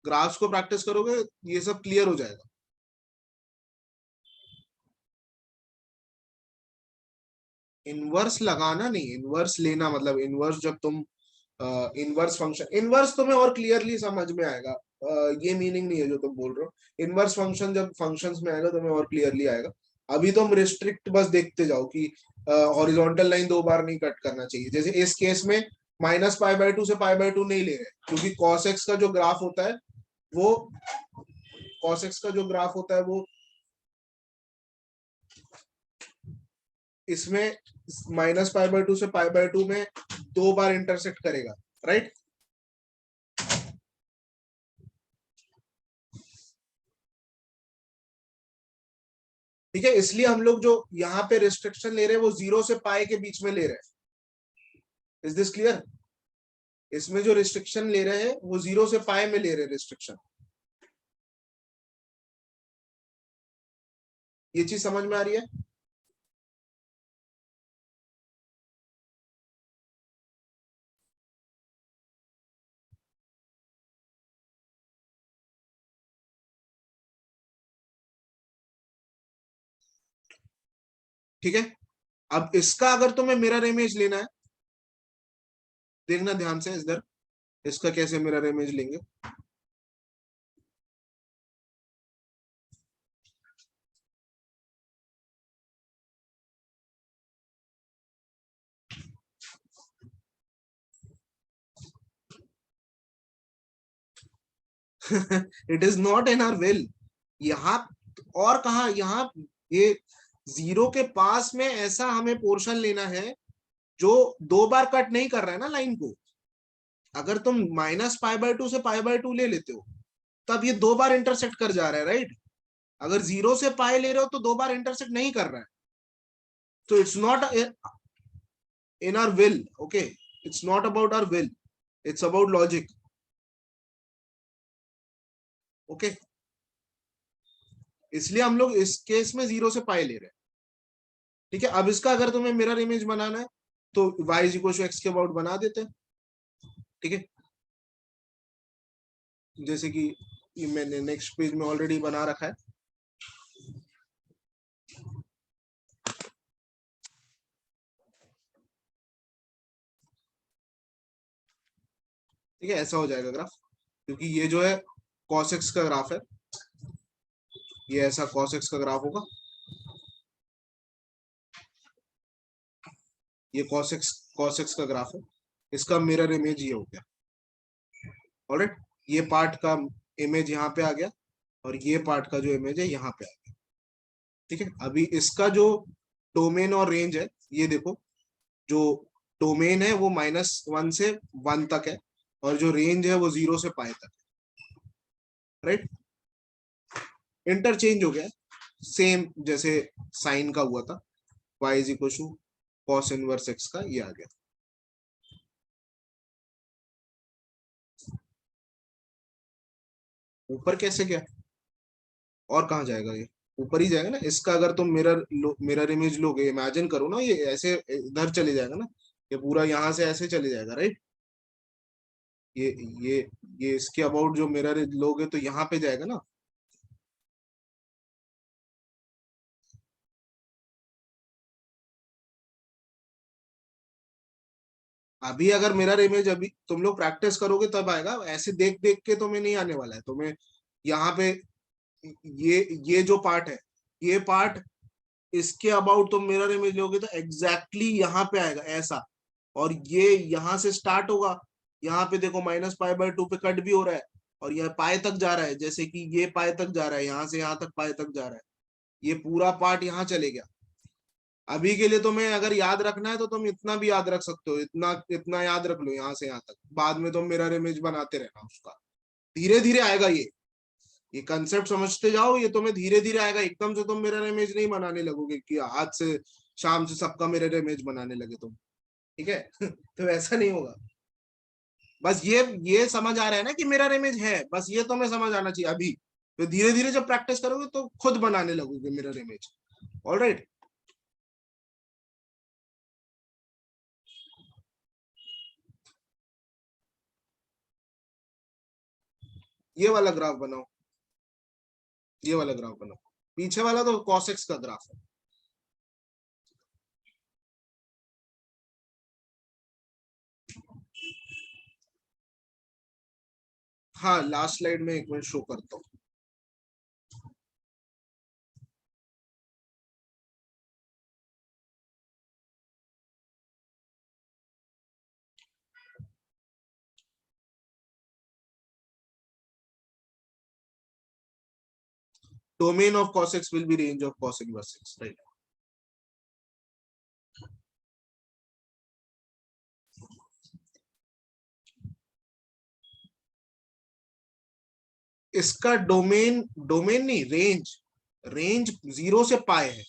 ग्राफ्स को प्रैक्टिस करोगे ये सब क्लियर हो जाएगा। इनवर्स लगाना नहीं, इनवर्स लेना, मतलब इनवर्स जब तुम इनवर्स फंक्शन, इनवर्स तुम्हें और क्लियरली समझ में आएगा। ये मीनिंग नहीं है जो तुम बोल रहे हो। इनवर्स फंक्शन जब फंक्शंस में आएगा तुम्हें और क्लियरली आएगा। अभी तुम रिस्ट्रिक्ट बस देखते जाओ कि हॉरिजॉन्टल लाइन 2 बार नहीं कट करना चाहिए। जैसे इस केस में -π/2 से π/2 नहीं ले रहे, क्योंकि cos x का जो ग्राफ होता है वो, cos x का जो ग्राफ होता है वो इसमें -π/2 से π/2 में 2 बार इंटरसेक्ट करेगा, राइट। ठीक है, इसलिए हम लोग जो यहाँ पे रिस्ट्रिक्शन ले रहे हैं वो 0 से पाई के बीच में ले रहे हैं। Is this clear? इसमें जो रिस्ट्रिक्शन ले रहे हैं वो 0 से पाई में ले रहे हैं रिस्ट्रिक्शन। ये चीज समझ में आ रही है? ठीक है, अब इसका अगर तुम्हें मिरर इमेज लेना है, देखना ध्यान से इधर, इसका कैसे मिरर इमेज लेंगे। It is not in our will. यहाँ और कहा, यहाँ ये 0 के पास में ऐसा हमें पोर्शन लेना है जो 2 बार कट नहीं कर रहा है ना लाइन को। अगर तुम -π/2 से π/2 ले लेते हो तब ये 2 बार इंटरसेक्ट कर जा रहा है, राइट। अगर 0 से पाई ले रहे हो तो 2 बार इंटरसेक्ट नहीं कर रहा है। So it's not in our will. Okay, it's not about our will, it's about logic. Okay, इसलिए हम लोग इस केस में 0 से पाई ले रहे हैं। ठीक है, अब इसका अगर तुम्हें मिरर इमेज बनाना है तो y is equal to x के अबाउट बना देते हैं। ठीक है, जैसे कि ये मैंने नेक्स्ट पेज में ऑलरेडी बना रखा है। ठीक है, ऐसा हो जाएगा ग्राफ, क्योंकि ये जो है cos x का ग्राफ है, ये ऐसा cos x का ग्राफ होगा, ये cos x का ग्राफ है, इसका मिरर इमेज ये हो गया। ऑलराइट, ये पार्ट का इमेज यहाँ पे आ गया और ये पार्ट का जो इमेज है यहाँ पे आ गया। ठीक है, अभी इसका जो डोमेन और रेंज है, ये देखो, जो डोमेन है वो -1 से 1 तक है और जो रेंज है वो 0 से पाई तक है। राइट, इंटरचेंज हो गया, सेम जैसे साइन का हुआ था, y is equal to cos inverse x का ये आ गया। ऊपर कैसे गया, और कहाँ जाएगा, ये ऊपर ही जाएगा ना। इसका अगर तुम मिरर इमेज लोगे, इमेजिन करो ना, ये ऐसे इधर चले जाएगा ना, ये पूरा यहाँ से ऐसे चले जाएगा। राइट, ये ये ये इसके अबाउट जो मिरर लोगे तो यहाँ पे जाएगा ना। अभी अगर मिरर इमेज अभी तुम लोग प्रैक्टिस करोगे तब आएगा, ऐसे देख देख के तुम्हें नहीं आने वाला है। तुम्हें यहाँ पे ये जो पार्ट है, ये पार्ट, इसके अबाउट तुम मिरर इमेज लोगे तो एग्जैक्टली यहाँ पे आएगा ऐसा, और ये यहाँ से स्टार्ट होगा, यहाँ पे देखो -π/2 पे कट भी हो रहा है और यह पाए तक जा रहा है, जैसे कि ये पाए तक जा रहा है, यहाँ से यहाँ तक पाए तक जा रहा है, ये पूरा पार्ट यहाँ चले गया। अभी के लिए तुम्हें अगर याद रखना है तो तुम इतना भी याद रख सकते हो, इतना इतना याद रख लो यहाँ से यहाँ तक, बाद में तुम मिरर इमेज बनाते रहना उसका। धीरे धीरे आएगा ये कंसेप्ट समझते जाओ, ये तुम्हें धीरे धीरे आएगा। एकदम से तुम मिरर इमेज नहीं बनाने लगोगे कि आज से शाम से सबका मिरर इमेज बनाने लगे तुम। ठीक है तो ऐसा नहीं होगा। बस ये समझ आ रहा है ना कि मिरर इमेज है, बस ये तुम्हें समझ आना चाहिए अभी। तो धीरे धीरे जब प्रैक्टिस करोगे तो खुद बनाने लगोगे मिरर इमेज। ऑलराइट, ये वाला ग्राफ बनाओ, ये वाला ग्राफ बनाओ, पीछे वाला तो cos x का ग्राफ है। हाँ, लास्ट स्लाइड में एक मिनट शो करता हूँ। Domain of cos x will be range of cos inverse x, right? इसका डोमेन, डोमेन नहीं, रेंज, रेंज 0 से पाए है।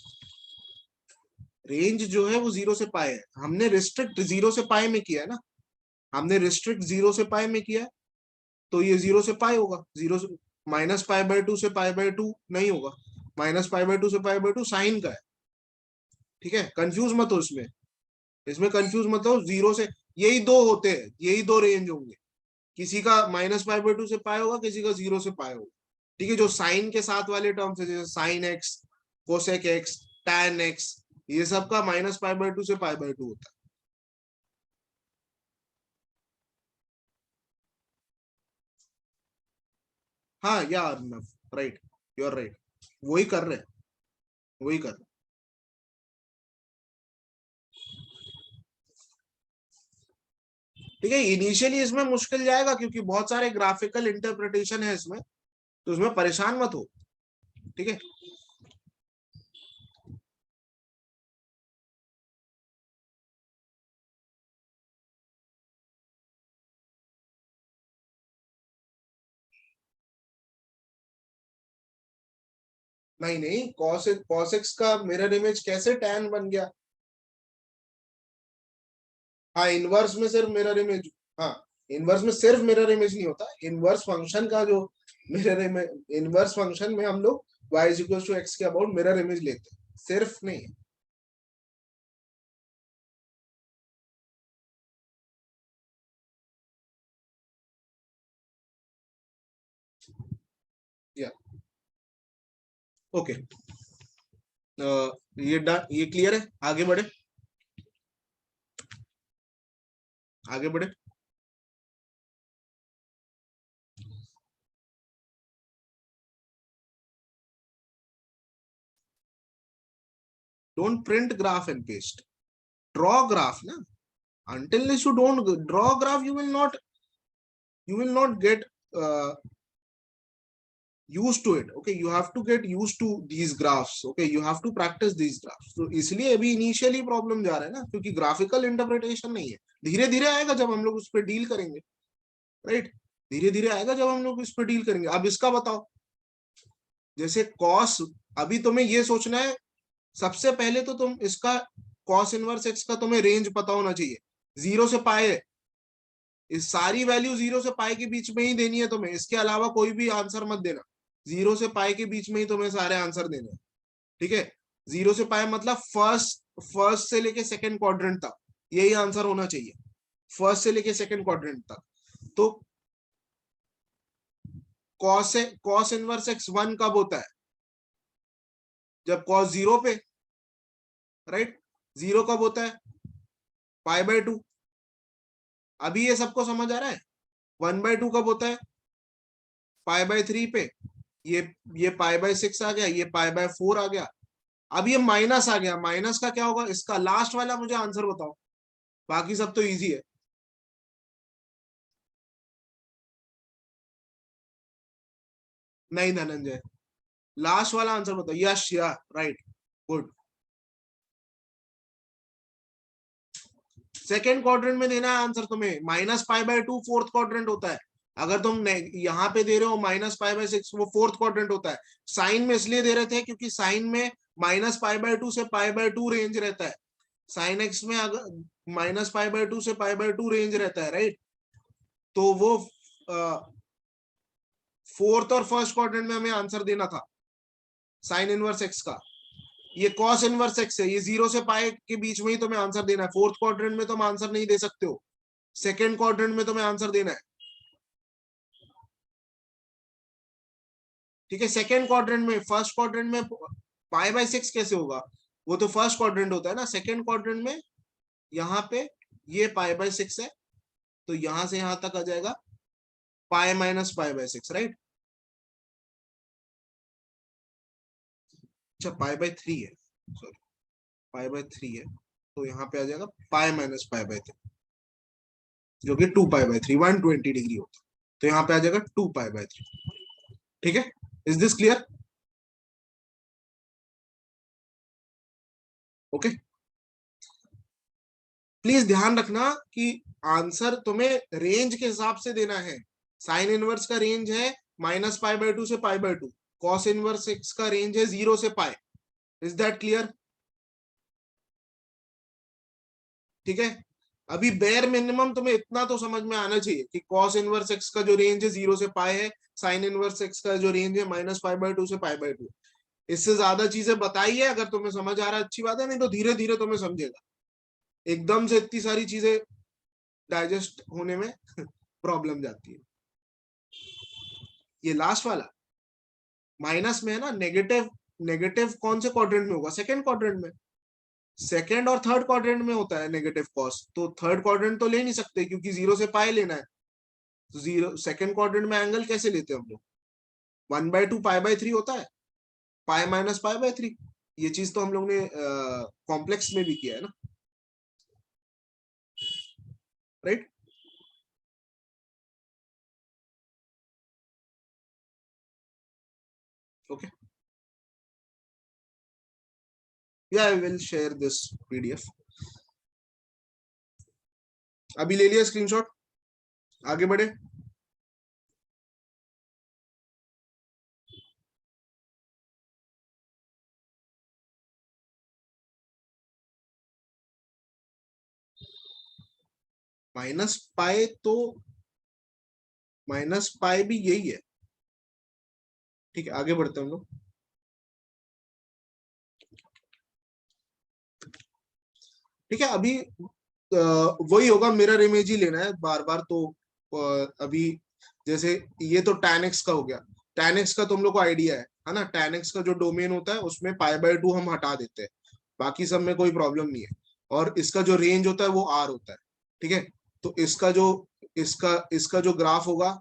रेंज जो है वो 0 से पाए है, हमने रिस्ट्रिक्ट 0 से पाए में किया है ना, हमने रिस्ट्रिक्ट 0 से पाए में किया है, तो ये 0 से पाए होगा। 0 से -π/2 से π/2 नहीं होगा, -π/2 से π/2 साइन का है। ठीक है, कंफ्यूज मत हो इसमें, इसमें कंफ्यूज मत हो। 0 से यही दो होते हैं, यही दो रेंज होंगे, किसी का -π/2 से पाए होगा, किसी का 0 से पाए होगा। ठीक है, जो साइन के साथ वाले टर्म्स है, जैसे sine x, cosec x, tan x, ये सब का -π/2 से π/2 होता है। हाँ यार, राइट, यू आर राइट, वही कर रहे हैं, वही कर रहे हैं। ठीक है, इनिशियली इसमें मुश्किल जाएगा क्योंकि बहुत सारे ग्राफिकल इंटरप्रिटेशन है इसमें, तो उसमें परेशान मत हो। ठीक है, नहीं नहीं, cos x का मिरर इमेज कैसे tan बन गया, हाँ इनवर्स में सिर्फ मिरर इमेज, हाँ इनवर्स में सिर्फ मिरर इमेज नहीं होता, इनवर्स फंक्शन का जो मिरर इमेज, इनवर्स फंक्शन में हम लोग y is equal to x के अबाउट मिरर इमेज लेते हैं, सिर्फ नहीं। या ओके, ये क्लियर है, आगे बढ़े, आगे बढ़े। Don't print graph and paste, draw graph ना, until you don't draw graph you will not get uh, used to it, okay, you have to get used to these graphs, okay, you have to practice these graphs। तो इसलिए अभी initially problem जा रहा है ना, क्योंकि graphical interpretation नहीं है, धीरे धीरे आएगा जब हम लोग उस पर डील करेंगे, राइट, धीरे धीरे आएगा जब हम लोग इस पर डील करेंगे। अब इसका बताओ, जैसे कॉस, अभी तुम्हें ये सोचना है, सबसे पहले तो तुम इसका कॉस इनवर्स एक्स का तुम्हें रेंज पता होना चाहिए, 0 से पाए, इस सारी वैल्यू 0 से पाई के बीच में ही देनी है तुम्हें, इसके अलावा कोई भी आंसर मत देना, 0 से पाई के बीच में ही तुम्हें सारे आंसर देने हैं, ठीक है। 0 से पाई मतलब फर्स्ट फर्स्ट से लेके सेकंड क्वाड्रेंट तक यही आंसर होना चाहिए, फर्स्ट से लेके सेकंड क्वाड्रेंट तक। तो कॉस इनवर्स एक्स 1 कब होता है, जब कॉस 0 पे, राइट, 0 कब होता है, π/2। अभी ये सबको समझ आ रहा है, 1/2 कब होता है, π/3 पे, ये ये π/6 आ गया, ये π/4 आ गया। अब ये माइनस आ गया, माइनस का क्या होगा, इसका लास्ट वाला मुझे आंसर बताओ, बाकी सब तो इजी है। नहीं धनंजय, लास्ट वाला आंसर बताओ, यश या राइट, गुड। सेकेंड क्वाड्रेंट में देना है आंसर तुम्हें, -π/2 फोर्थ क्वाड्रेंट होता है। अगर तुम यहाँ पे दे रहे हो -π/6, वो फोर्थ क्वाड्रेंट होता है। साइन में इसलिए दे रहे थे क्योंकि साइन में -π/2 से π/2 रेंज रहता है, साइन एक्स में अगर -π/2 से π/2 रेंज रहता है, राइट, तो वो फोर्थ और फर्स्ट क्वाड्रेंट में हमें आंसर देना था साइन इनवर्स एक्स का। ये कॉस इनवर्स एक्स है, ये 0 से पाए के बीच में ही तुम्हें आंसर देना है, फोर्थ क्वाड्रेंट में तुम आंसर नहीं दे सकते हो, सेकेंड क्वाड्रेंट में तुम्हें आंसर देना है, ठीक है। सेकेंड क्वाड्रेंट में, फर्स्ट क्वाड्रेंट में π/6 कैसे होगा, वो तो फर्स्ट क्वाड्रेंट होता है ना, सेकेंड क्वाड्रेंट में यहाँ पे ये π/6 है, तो यहां से यहां तक आ जाएगा π-π/6, राइट। अच्छा π/3 है, सॉरी π/3 है, तो यहाँ पे आ जाएगा π-π/3, जो कि 2π/3 120 डिग्री होता है, तो यहाँ पे आ जाएगा 2π/3, ठीक है। Is this clear, okay. Please ध्यान रखना कि आंसर तुम्हें रेंज के हिसाब से देना है। साइन इनवर्स का रेंज है -π/2 से π/2, कॉस इनवर्स एक्स का रेंज है 0 से पाई। इज दैट क्लियर, ठीक है। अभी बेयर मिनिमम तुम्हें इतना तो समझ में आना चाहिए कि कॉस इनवर्स एक्स का जो रेंज है 0 से पाई है, साइन इनवर्स एक्स का जो रेंज है -π/2 से π/2। इससे ज्यादा चीजें बताइए, अगर तुम्हें समझ आ रहा है अच्छी बात है, नहीं तो धीरे धीरे तुम्हें समझेगा, एकदम से इतनी सारी चीजें डाइजेस्ट होने में प्रॉब्लम जाती है। ये लास्ट वाला माइनस में है ना, नेगेटिव, नेगेटिव कौन से क्वाड्रेंट में होगा, सेकंड क्वाड्रेंट में, सेकंड और थर्ड क्वाड्रेंट में होता है नेगेटिव कॉस, तो थर्ड क्वाड्रेंट तो ले नहीं सकते क्योंकि 0 से पाई लेना है, तो 0 सेकंड क्वाड्रेंट में एंगल कैसे लेते हैं हम लोग, 1/2 π/3 होता है, π-π/3। ये चीज तो हम लोग ने कॉम्प्लेक्स में भी किया है ना, राइट। ओके, या I will share this PDF, अभी ले लिया स्क्रीनशॉट, आगे बढ़े। माइनस पाई तो माइनस पाई भी यही है। ठीक है, आगे बढ़ते हैं हम लोग। ठीक है, अभी वही होगा, मिरर इमेज ही लेना है बार बार। तो अभी जैसे ये तो tan x का हो गया। tan x का तुम लोग को आइडिया है ना, tan x का जो डोमेन होता है उसमें π/2 हम हटा देते हैं, बाकी सब में कोई प्रॉब्लम नहीं है। और इसका जो रेंज होता है वो r होता है। ठीक है, तो इसका इसका जो ग्राफ होगा,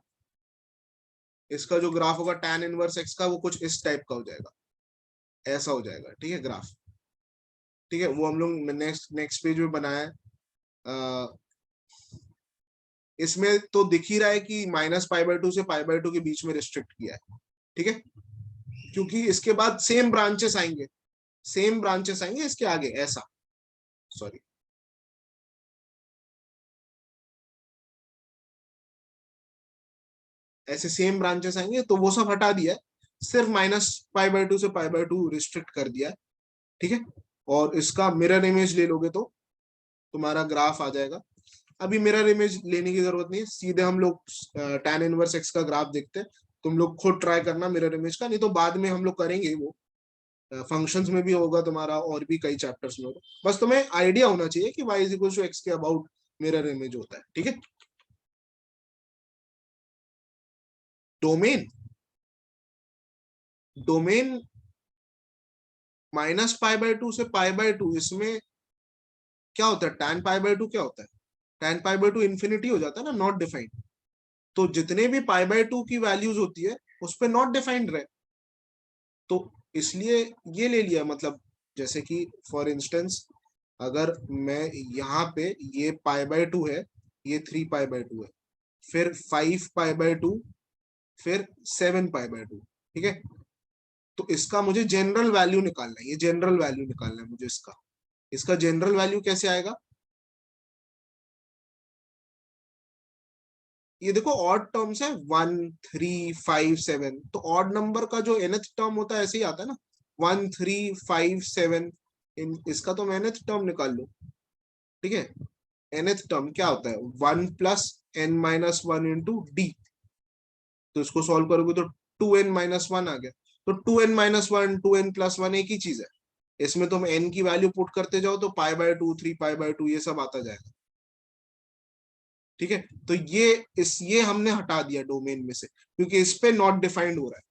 इसका जो ग्राफ होगा tan इनवर्स x का, वो कुछ इस टाइप का हो जाएगा, ऐसा हो जाएगा। ठीक है, ग्राफ। ठीक है, वो हम लोग नेक्स्ट नेक्स्ट पेज में बनाया है। इसमें तो दिख ही रहा है कि -π/2 से π/2 के बीच में रिस्ट्रिक्ट किया है। ठीक है, क्योंकि इसके बाद सेम ब्रांचेस आएंगे, सेम ब्रांचेस आएंगे इसके आगे, ऐसा, सॉरी, ऐसे सेम ब्रांचेस आएंगे, तो वो सब हटा दिया है, सिर्फ -π/2 से π/2 रिस्ट्रिक्ट कर दिया है। ठीक है, और इसका मिरर इमेज ले लोगे तो तुम्हारा ग्राफ आ जाएगा। अभी मिरर इमेज लेने की जरूरत नहीं है, सीधे हम लोग tan इनवर्स x का ग्राफ देखते हैं। तुम लोग खुद ट्राई करना मिरर इमेज का, नहीं तो बाद में हम लोग करेंगे वो, फंक्शंस में भी होगा तुम्हारा, और भी कई चैप्टर्स में होगा। बस तुम्हें आइडिया होना चाहिए कि y is equal to x के अबाउट मिरर इमेज होता है। ठीक है, डोमेन डोमेन -π/2 से π/2, इसमें क्या होता है, tan π/2 क्या होता है, tan π/2 इंफिनिटी हो जाता है ना, नॉट डिफाइंड। तो जितने भी π/2 की वैल्यूज होती है उस पर नॉट डिफाइंड रहे, तो इसलिए ये ले लिया। मतलब जैसे कि फॉर इंस्टेंस, अगर मैं यहाँ पे, ये π/2 है, ये 3π/2 है, फिर 5π/2, फिर 7π/2। ठीक है, तो इसका मुझे जनरल वैल्यू निकालना है, ये जनरल वैल्यू निकालना है मुझे इसका। इसका जनरल वैल्यू कैसे आएगा, ये देखो ऑड टर्म्स है, 1 3 5 7, तो ऑड नंबर का जो nth टर्म होता है ऐसे ही आता है ना, 1 3 5 7। इसका तो मैं nth टर्म निकाल लूं। ठीक है, nth टर्म क्या होता है, 1 + n - 1 इंटू डी। तो इसको सॉल्व करोगे तो 2n - 1 आ गया। तो 2n - 1 2n + 1 एक ही चीज है। इसमें तुम n की वैल्यू पुट करते जाओ तो π/2 3π/2 ये सब आता जाएगा। ठीक है, तो ये हमने हटा दिया डोमेन में से, क्योंकि इस पे नॉट डिफाइंड हो रहा है,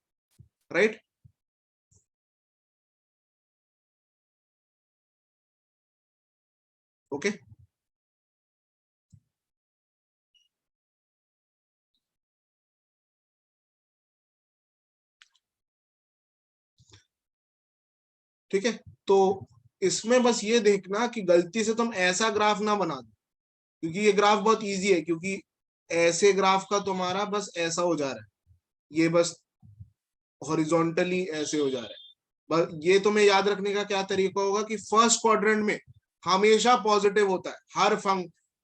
राइट। ओके, ठीक है। तो इसमें बस ये देखना कि गलती से तुम ऐसा ग्राफ ना बना दो, क्योंकि ये ग्राफ बहुत इजी है, क्योंकि ऐसे ग्राफ का तुम्हारा बस ऐसा हो जा रहा है, ये बस हॉरिजॉन्टली ऐसे हो जा रहा है। बस ये तुम्हें याद रखने का क्या तरीका होगा कि फर्स्ट क्वाड्रेंट में हमेशा पॉजिटिव होता है,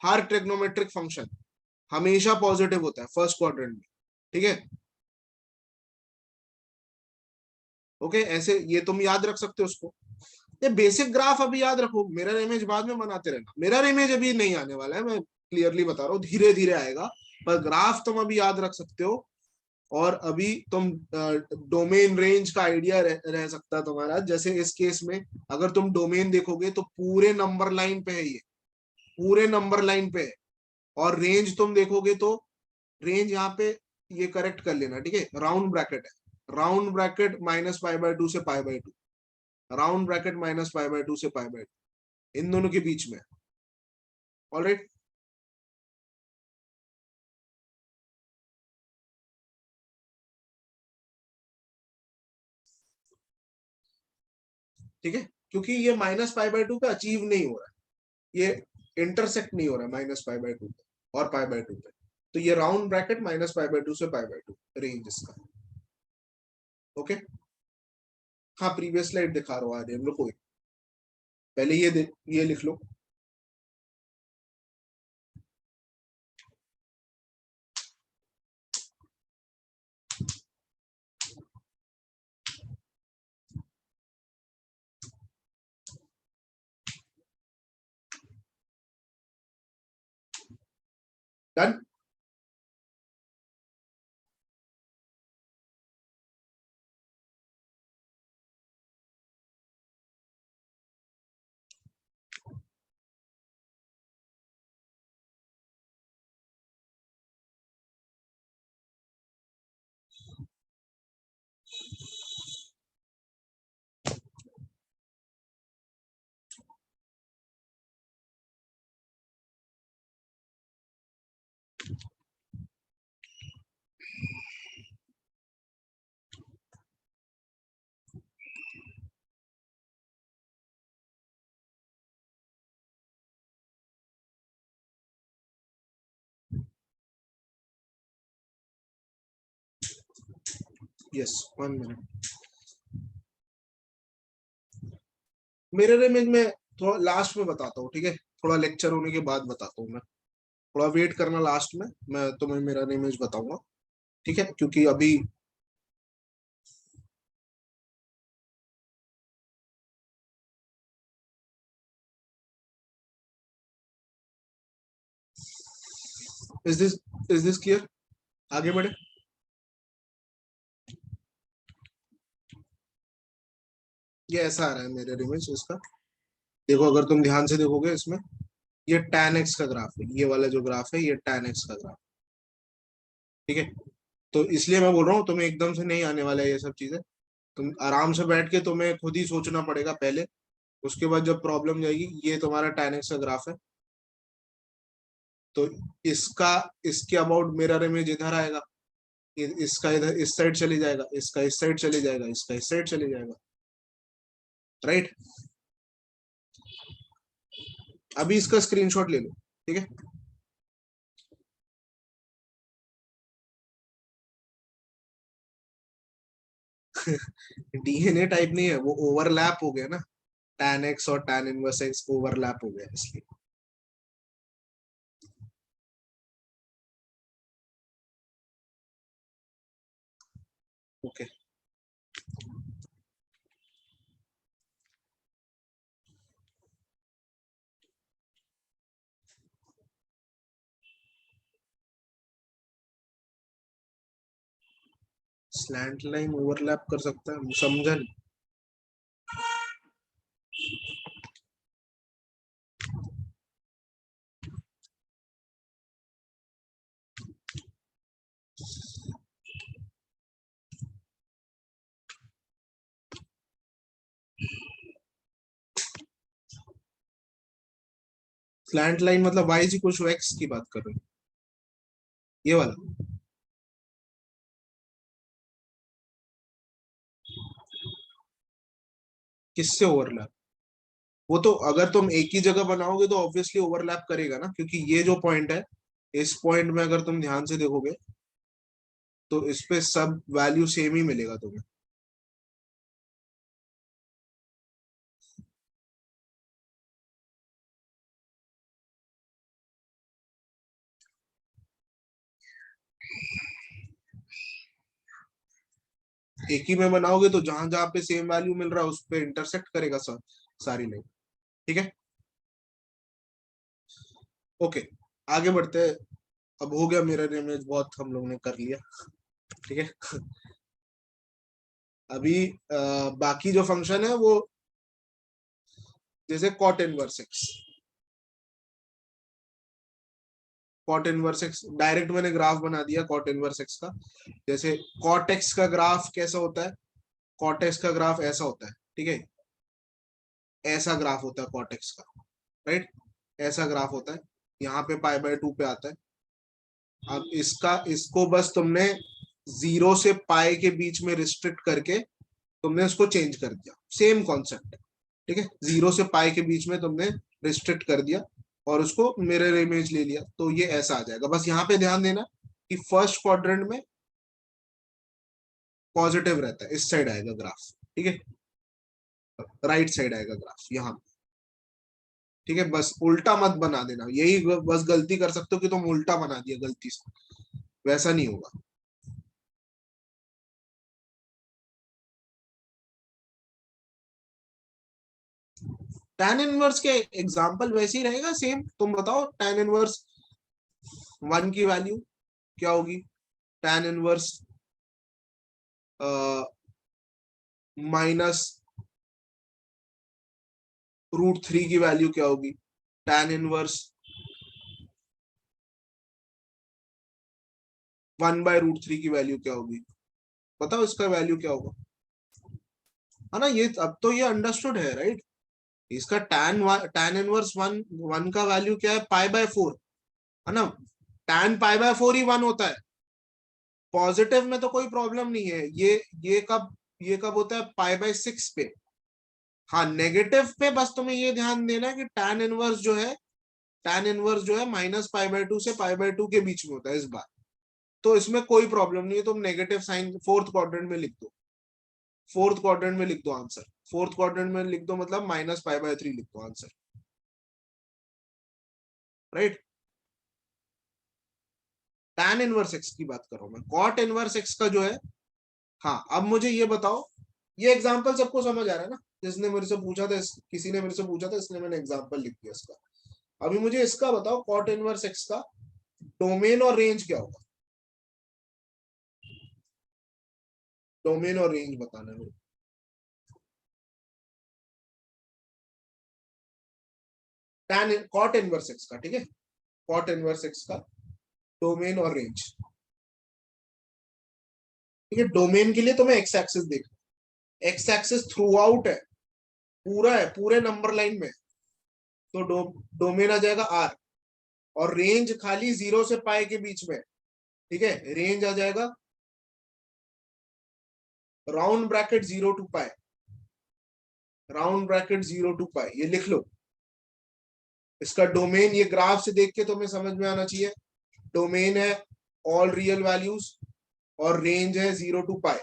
हर ट्रिग्नोमेट्रिक फंक्शन हमेशा पॉजिटिव होता है फर्स्ट क्वाड्रेंट में। ठीक है, ओके, ऐसे ये तुम याद रख सकते हो उसको। ये बेसिक ग्राफ अभी याद रखो, मिरर इमेज बाद में बनाते रहना। मिरर इमेज अभी नहीं आने वाला है, मैं क्लियरली बता रहा हूँ, धीरे धीरे आएगा। पर ग्राफ तुम अभी याद रख सकते हो। और अभी तुम डोमेन रेंज का आइडिया रह सकता है तुम्हारा। जैसे इस केस में अगर तुम डोमेन देखोगे तो पूरे नंबर लाइन पे है, ये पूरे नंबर लाइन पे है। और रेंज तुम देखोगे तो रेंज यहाँ पे, ये करेक्ट कर लेना, ठीक है, राउंड ब्रैकेट है, राउंड ब्रैकेट -π/2 से π/2, राउंड ब्रैकेट -π/2 से π/2, इन दोनों के बीच में। ऑलराइट, ठीक है, क्योंकि ये -π/2 पे अचीव नहीं हो रहा है, ये इंटरसेक्ट नहीं हो रहा है -π/2 पे और π/2 पे। तो ये राउंड ब्रैकेट -π/2 से π/2 रेंज इसका। ओके, हाँ, प्रीवियस स्लाइड दिखा रहा हूँ आज हम लोग को। पहले ये लिख लो। Done. Yes, 1 minute. Mirror image में थोड़ा लास्ट में बताता हूँ, ठीक है, थोड़ा लेक्चर होने के बाद बताता हूँ मैं। थोड़ा वेट करना, लास्ट में मैं तुम्हें मिरर इमेज बताऊंगा, ठीक है, क्योंकि अभी इज दिस क्लियर? आगे बढ़े। ये ऐसा आ रहा है मिरर इमेज इसका। देखो, अगर तुम ध्यान से देखोगे इसमें, ये tan x का ग्राफ है, ये वाला जो ग्राफ है ये tan x का ग्राफ, ठीक है। तो इसलिए मैं बोल रहा हूँ तुम्हें एकदम से नहीं आने वाला है ये सब चीजें। तुम आराम से बैठ के तुम्हें खुद ही सोचना पड़ेगा पहले, उसके बाद जब प्रॉब्लम जाएगी। ये तुम्हारा tan x का ग्राफ है, तो इसका, इसके अबाउट मिरर इमेज इधर आएगा, इसका इधर इस साइड चली जाएगा, इसका इस साइड चली जाएगा, इसका इस साइड चली जाएगा, राइट। अभी इसका स्क्रीनशॉट ले लो, ठीक है। डीएनए टाइप नहीं है वो, ओवरलैप हो गया ना, tan x और tan इनवर्स x ओवरलैप हो गया इसलिए। ओके। स्लैंट लाइन ओवरलैप कर सकता है, समझा नहीं। स्लैंट लाइन मतलब y is equal to x की बात कर रहे हो, ये वाला। किससे ओवरलैप? वो तो अगर तुम एक ही जगह बनाओगे तो ऑब्वियसली ओवरलैप करेगा ना, क्योंकि ये जो पॉइंट है, इस पॉइंट में अगर तुम ध्यान से देखोगे तो इस पे सब वैल्यू सेम ही मिलेगा तुम्हें। एक ही में बनाओगे तो जहां जहां पे सेम वैल्यू मिल रहा है उस पे इंटरसेक्ट करेगा सारी लाइन, ठीक है। ओके, आगे बढ़ते हैं। अब हो गया मिरर इमेज, बहुत हम लोग ने कर लिया, ठीक है। अभी बाकी जो फंक्शन है वो, जैसे cot inverse x, cot inverse x direct मैंने ग्राफ बना दिया कॉट इनवर्स एक्स का। जैसे कॉट एक्स का ग्राफ कैसा होता है, कॉट एक्स का ग्राफ ऐसा होता है, ठीक है। ऐसा ग्राफ होता है कॉट एक्स का, राइट। ऐसा ग्राफ होता है, यहाँ पे π/2 पे आता है। अब इसका, इसको बस तुमने 0 से पाई के बीच में रिस्ट्रिक्ट करके तुमने इसको चेंज कर दिया, सेम कॉन्सेप्ट, ठीक है। 0 से पाई के बीच में तुमने रिस्ट्रिक्ट कर दिया और उसको मिरर इमेज ले लिया, तो ये ऐसा आ जाएगा। बस यहाँ पे ध्यान देना कि फर्स्ट क्वाड्रेंट में पॉजिटिव रहता है, इस साइड आएगा ग्राफ, ठीक है। राइट साइड आएगा ग्राफ यहाँ, ठीक है। बस उल्टा मत बना देना, यही बस गलती कर सकते हो कि तुम उल्टा बना दिया गलती से, वैसा नहीं होगा। tan इनवर्स के एग्जाम्पल वैसे ही रहेगा सेम। तुम बताओ tan इनवर्स वन की वैल्यू क्या होगी, tan इनवर्स माइनस √3 की वैल्यू क्या होगी, tan इनवर्स 1/√3 की वैल्यू क्या होगी, बताओ इसका वैल्यू क्या होगा, है ना। ये अब तो ये अंडरस्टूड है, राइट। इसका tan इनवर्स वन वन का वैल्यू क्या है, π/4, है ना। tan π/4 ही वन होता है। पॉजिटिव में तो कोई प्रॉब्लम नहीं है, ये कब होता है, π/6 पे। हाँ, नेगेटिव पे बस तुम्हें ये ध्यान देना है कि tan इनवर्स जो है -π/2 से π/2 के बीच में होता है इस बार। तो इसमें कोई प्रॉब्लम नहीं है, तुम नेगेटिव साइन फोर्थ क्वाड्रेंट में लिख दो, फोर्थ क्वाड्रेंट में लिख दो आंसर, फोर्थ क्वाड्रेंट में लिख दो, मतलब -π/3 लिख दो answer, right. tan inverse x की बात कर रहा हूं मैं, cot इनवर्स x का जो है। हाँ, अब मुझे ये बताओ, ये एग्जांपल सबको समझ आ रहा है ना, जिसने मेरे से पूछा था, किसी ने मेरे से पूछा था, इसलिए मैंने एग्जांपल लिख दिया इसका। अभी मुझे इसका बताओ, cot इनवर्स x का डोमेन और रेंज क्या होगा, डोमेन और रेंज बताना है। cot इनवर्स x का, ठीक है, cot इनवर्स x का डोमेन और रेंज, ठीक है। डोमेन के लिए तुम्हें एक्स एक्सिस देखना, एक्स एक्सिस थ्रू आउट है, पूरा है, पूरे नंबर लाइन में, तो डोमेन आ जाएगा आर, और रेंज खाली 0 से पाई के बीच में, ठीक है। रेंज आ जाएगा round bracket 0 to pi, round bracket 0 to पाई, ये लिख लो। इसका डोमेन ये ग्राफ से देख के तुम्हें समझ में आना चाहिए, डोमेन है ऑल रियल वैल्यूज और रेंज है 0 to पाई,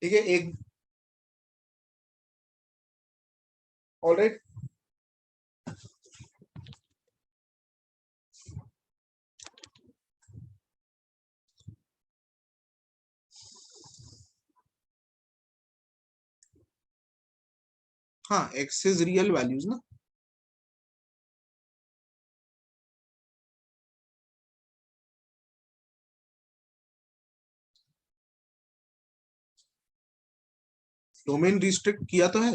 ठीक है। एक ऑलराइट, हाँ, एक्स इज रियल वैल्यूज ना, डोमेन रिस्ट्रिक्ट किया तो है,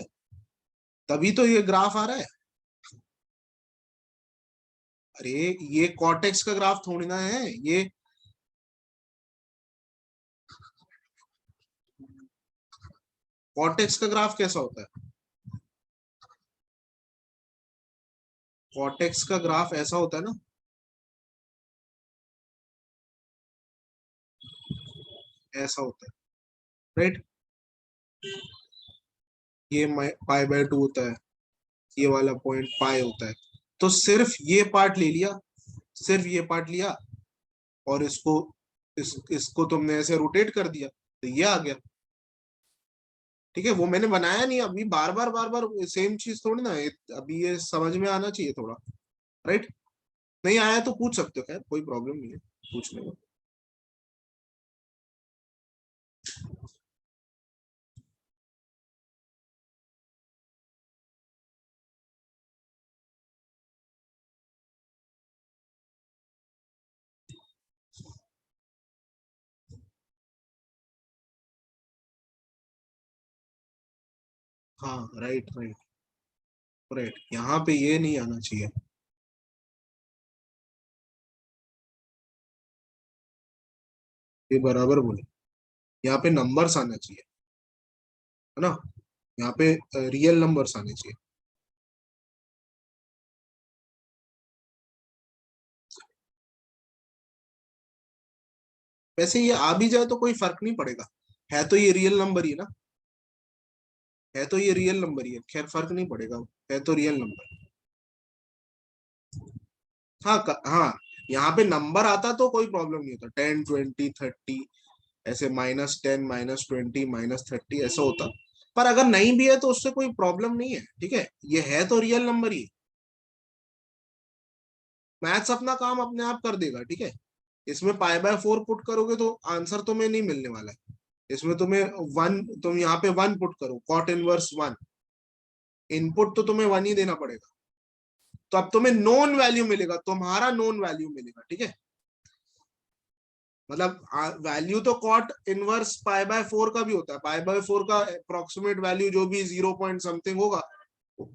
तभी तो ये ग्राफ आ रहा है। अरे, ये कॉटेक्स का ग्राफ थोड़ी ना है ये, कॉटेक्स का ग्राफ कैसा होता है, कॉटेक्स का ग्राफ ऐसा होता है ना, ऐसा होता है, राइट। ये π/2 होता है, ये वाला पॉइंट पाई होता है, तो सिर्फ ये पार्ट ले लिया, सिर्फ ये पार्ट लिया, और इसको तुमने ऐसे रोटेट कर दिया, तो ये आ गया, ठीक है। वो मैंने बनाया नहीं, अभी बार बार सेम चीज थोड़ी ना है, अभी ये समझ में आना चाहिए थोड़ा, राइट। नहीं आया तो पूछ सकते हो, खैर कोई प्रॉब्लम नहीं है पूछने में। हाँ, राइट राइट राइट, यहाँ पे ये नहीं आना चाहिए, ये बराबर बोले, यहाँ पे नंबर्स आना चाहिए, है ना, यहाँ पे रियल नंबर्स आने चाहिए। वैसे ये आ भी जाए तो कोई फर्क नहीं पड़ेगा, है तो ये रियल नंबर ही ना, है तो ये रियल नंबर ही है, खैर फर्क नहीं पड़ेगा, है तो रियल नंबर। हाँ हाँ, यहाँ पे नंबर आता तो कोई प्रॉब्लम नहीं होता, 10 20 30 ऐसे, -10 -20 -30 ऐसा होता, पर अगर नहीं भी है तो उससे कोई प्रॉब्लम नहीं है, ठीक है। ये है तो रियल नंबर ही, मैथ्स अपना काम अपने आप कर देगा, ठीक है। इसमें π/4 पुट करोगे तो आंसर तुम्हें नहीं मिलने वाला है, इसमें तुम्हें वन, तुम यहाँ पे वन पुट करो, कॉट इनवर्स वन, इनपुट तो तुम्हें वन ही देना पड़ेगा, तो अब तुम्हें नोन वैल्यू मिलेगा, तुम्हारा नोन वैल्यू मिलेगा, ठीक है। मतलब वैल्यू तो कॉट इनवर्स पाई बाय 4 का भी होता है, पाई बाय 4 का अप्रोक्सीमेट वैल्यू जो भी 0 पॉइंट समथिंग होगा,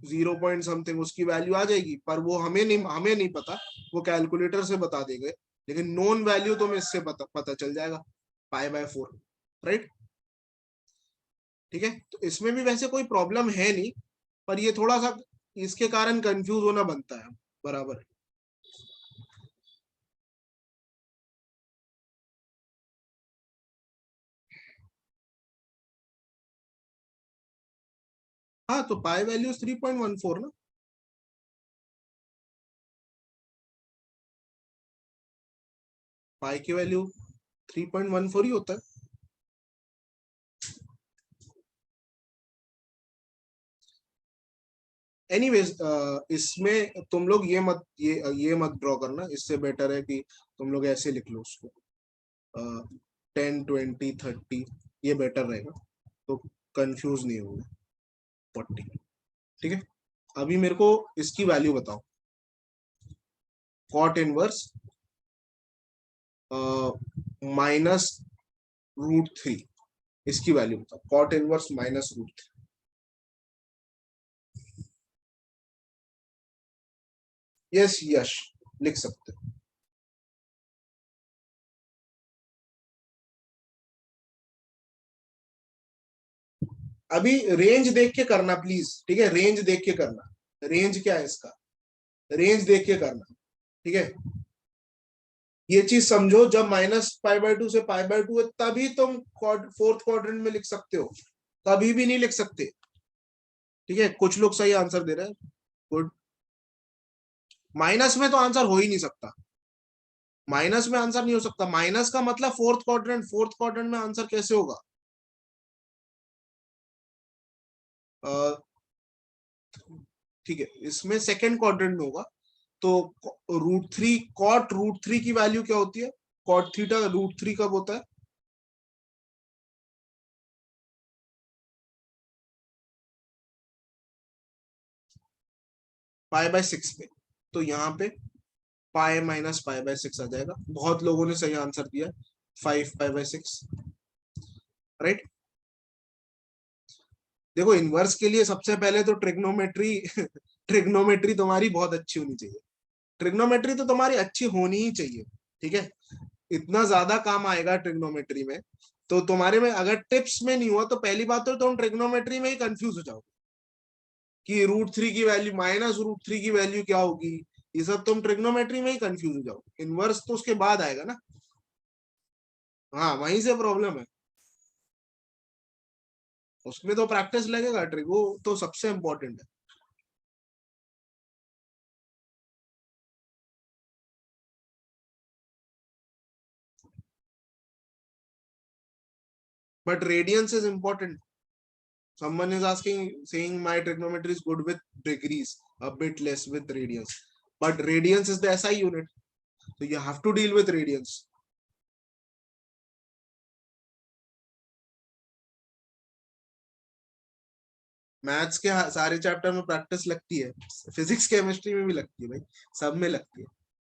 0 पॉइंट समथिंग उसकी वैल्यू आ जाएगी, पर वो हमें नहीं पता, वो कैलकुलेटर से बता देंगे, लेकिन नोन वैल्यू तो हमें इससे पता चल जाएगा, पाई बाय 4, राइट। ठीक है, तो इसमें भी वैसे कोई प्रॉब्लम है नहीं, पर ये थोड़ा सा इसके कारण कंफ्यूज होना बनता है, बराबर। हाँ, तो पाई वैल्यू 3.14 ना, पाई की वैल्यू 3.14 ही होता है। एनीवेज, इसमें तुम लोग ये मत ड्रॉ करना, इससे बेटर है कि तुम लोग ऐसे लिख लो उसको, 10, 20, 30, ये बेटर रहेगा, तो कंफ्यूज नहीं होगा। 40, ठीक है। अभी मेरे को इसकी वैल्यू बताओ, कॉट इनवर्स -√3, इसकी वैल्यू बताओ, कॉट इनवर्स -√3। यस यश, लिख सकते हो। अभी रेंज देख के करना प्लीज, ठीक है, रेंज देख के करना, रेंज क्या है इसका, रेंज देख के करना, ठीक है। ये चीज समझो, जब -π/2 से π/2 है तभी तुम फोर्थ क्वाड्रेंट में लिख सकते हो, कभी भी नहीं लिख सकते। ठीक है, कुछ लोग सही आंसर दे रहे हैं, गुड। माइनस में तो आंसर हो ही नहीं सकता, माइनस में आंसर नहीं हो सकता, माइनस का मतलब फोर्थ क्वाड्रेंट, फोर्थ क्वाड्रेंट में आंसर कैसे होगा। ठीक है, इसमें सेकेंड क्वाड्रेंट में होगा, तो √3, कॉट √3 की वैल्यू क्या होती है, कॉट थीटा √3 कब होता है, π/6 पे, तो यहाँ पे पाई माइनस π/6 आ जाएगा, बहुत लोगों ने सही आंसर दिया, 5π/6, राइट। देखो, इनवर्स के लिए सबसे पहले तो ट्रिग्नोमेट्री ट्रिग्नोमेट्री तुम्हारी बहुत अच्छी होनी चाहिए, ट्रिग्नोमेट्री तो तुम्हारी अच्छी होनी ही चाहिए, ठीक है। इतना ज्यादा काम आएगा ट्रिग्नोमेट्री में, तो तुम्हारे में अगर टिप्स में नहीं हुआ तो पहली बात तो तुम ट्रिग्नोमेट्री में ही कंफ्यूज हो जाओगे कि √3 की वैल्यू, -√3 की वैल्यू क्या होगी, ये सब तुम ट्रिग्नोमेट्री में ही कंफ्यूज हो जाओगे, इनवर्स तो उसके बाद आएगा ना। हाँ, वहीं से प्रॉब्लम है, उसमें तो प्रैक्टिस लगेगा, ट्रिगो तो सबसे इंपॉर्टेंट है। But radiance is important, someone is asking, saying my trigonometry is good with degrees, a bit less with radians, but radians is the SI unit, so you have to deal with radians. Maths के सारे chapter में practice लगती है, physics chemistry में भी लगती है भाई, सब में लगती है,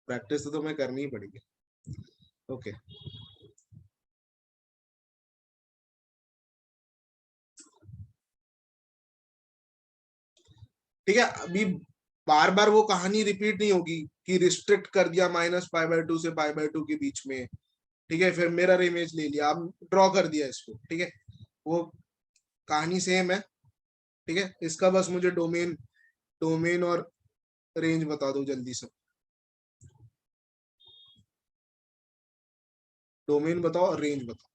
प्रैक्टिस तो तुम्हें करनी ही पड़ेगी। ओके, ठीक है। अभी बार बार वो कहानी रिपीट नहीं होगी कि रिस्ट्रिक्ट कर दिया -π/2 से π/2 के बीच में, ठीक है, फिर मिरर इमेज ले लिया, अब ड्रॉ कर दिया इसको, ठीक है, वो कहानी सेम है, ठीक है। इसका बस मुझे डोमेन डोमेन और रेंज बता दो जल्दी से, डोमेन बताओ और रेंज बताओ।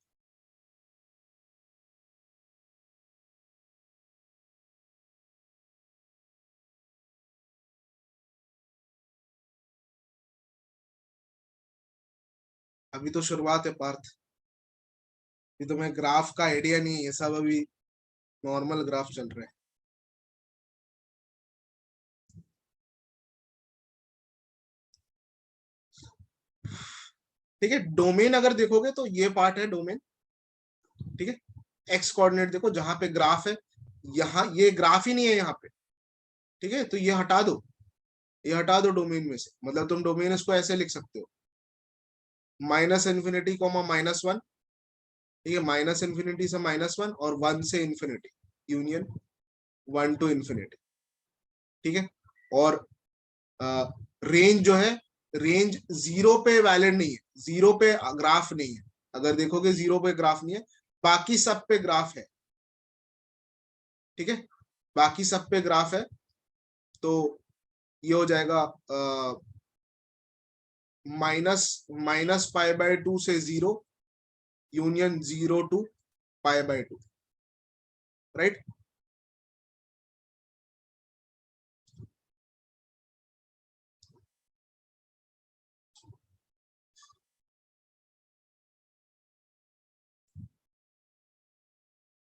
अभी तो शुरुआत है पार्थ, अभी तुम्हें ग्राफ का आइडिया नहीं है, ये सब अभी नॉर्मल ग्राफ चल रहे हैं। ठीक है, डोमेन अगर देखोगे तो ये पार्ट है डोमेन, ठीक है। एक्स कोऑर्डिनेट देखो, जहां पे ग्राफ है, यहाँ ये ग्राफ ही नहीं है यहाँ पे, ठीक है, तो ये हटा दो, ये हटा दो डोमेन में से, मतलब तुम डोमेन इसको ऐसे लिख सकते हो, माइनस इन्फिनिटी कॉमा -1, ठीक है, माइनस इन्फिनिटी से -1 और 1 से इन्फिनिटी, यूनियन 1 टू इन्फिनिटी, ठीक है। और रेंज जो है, रेंज जीरो पे वैलिड नहीं है, जीरो पे ग्राफ नहीं है, अगर देखोगे जीरो पे ग्राफ नहीं है, बाकी सब पे ग्राफ है, ठीक है, बाकी सब पे ग्राफ है। तो ये हो जाएगा -π/2 से 0, यूनियन 0 टू π/2, राइट।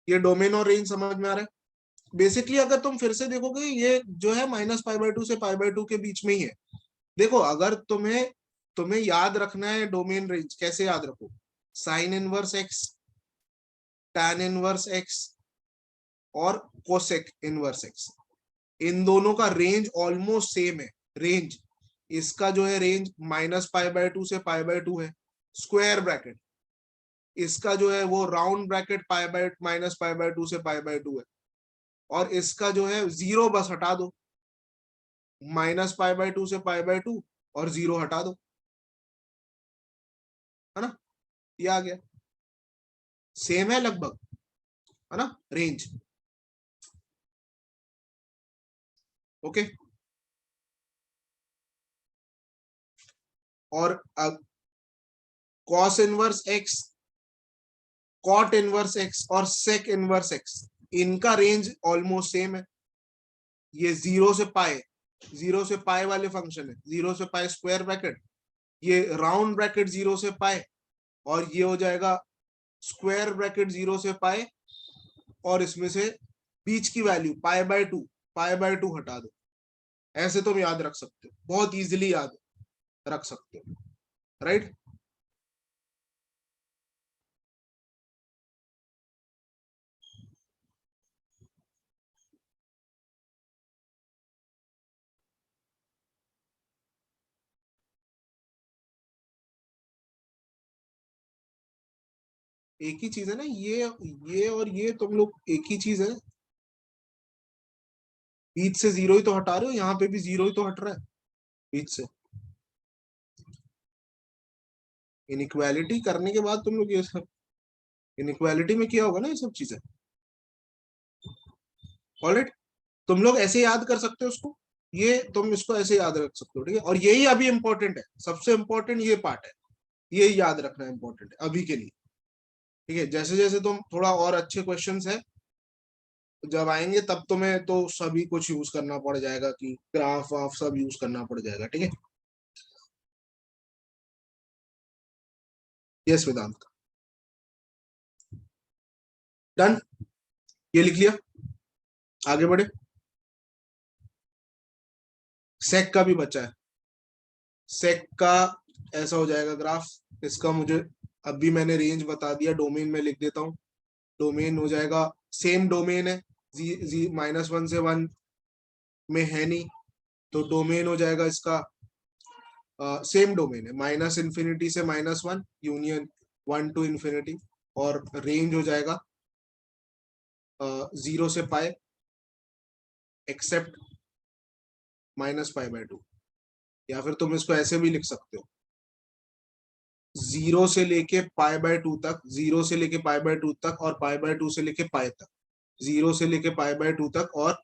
ये डोमेन और रेंज समझ में आ रहा है। बेसिकली अगर तुम फिर से देखोगे, ये जो है -π/2 से π/2 के बीच में ही है। देखो, अगर तुम्हें तुम्हें याद रखना है डोमेन रेंज, कैसे याद रखो, sign inverse x, tan inverse x और कोसेक इनवर्स एक्स, इन दोनों का रेंज ऑलमोस्ट सेम है। रेंज इसका जो है रेंज -π/2 से π/2 है, स्क्वायर ब्रैकेट। इसका जो है वो राउंड ब्रैकेट -π/2 से π/2 है। और इसका जो है जीरो बस हटा दो, -π/2 से π/2 और जीरो हटा दो, है ना, ये आ गया, सेम है लगभग, है ना, रेंज। ओके। और cos inverse x, cot inverse x और सेक इनवर्स एक्स, इनका रेंज ऑलमोस्ट सेम है। ये जीरो से पाए वाले फंक्शन है, जीरो से पाए स्क्वायर ब्रैकेट, ये राउंड ब्रैकेट जीरो से पाए, और ये हो जाएगा स्क्वायर ब्रैकेट जीरो से पाए, और इसमें से बीच की वैल्यू π/2 हटा दो। ऐसे तुम याद रख सकते हो, बहुत इजीली याद रख सकते हो, राइट। एक ही चीज है ना, ये और ये तुम लोग एक ही चीज है। बीच से जीरो ही तो हटा रहे हो, यहाँ पे भी जीरो ही तो हट रहा है बीच से। इनइक्वालिटी करने के बाद तुम लोग ये सब, इनइक्वालिटी में किया होगा ना ये सब चीजें, ऑलराइट। तुम लोग ऐसे याद कर सकते हो उसको, ये तुम इसको ऐसे याद रख सकते हो, ठीक है। और यही अभी इंपॉर्टेंट है, सबसे इंपॉर्टेंट ये पार्ट है, ये याद रखना इंपॉर्टेंट है अभी के लिए, ठीक है। जैसे जैसे तुम थोड़ा और अच्छे क्वेश्चंस है जब आएंगे, तब तुम्हें तो सभी कुछ यूज करना पड़ जाएगा, कि ग्राफ वाफ सब यूज करना पड़ जाएगा, ठीक है। यस वेदांत, डन, ये लिख लिया, आगे बढ़े। सेक का भी बचा है। सेक का ऐसा हो जाएगा ग्राफ, इसका मुझे अभी मैंने रेंज बता दिया, डोमेन में लिख देता हूँ। डोमेन हो जाएगा, सेम डोमेन है, -1 से 1 में है नहीं, तो डोमेन हो जाएगा इसका, सेम डोमेन है, -∞ से -1, यूनियन 1 टू इन्फिनिटी, और रेंज हो जाएगा 0 से पाए एक्सेप्ट -π/2। या फिर तुम इसको ऐसे भी लिख सकते हो, जीरो से लेके π/2 तक, जीरो से लेके π/2 तक, और π/2 से लेके पाए तक, जीरो से लेके π/2 तक, और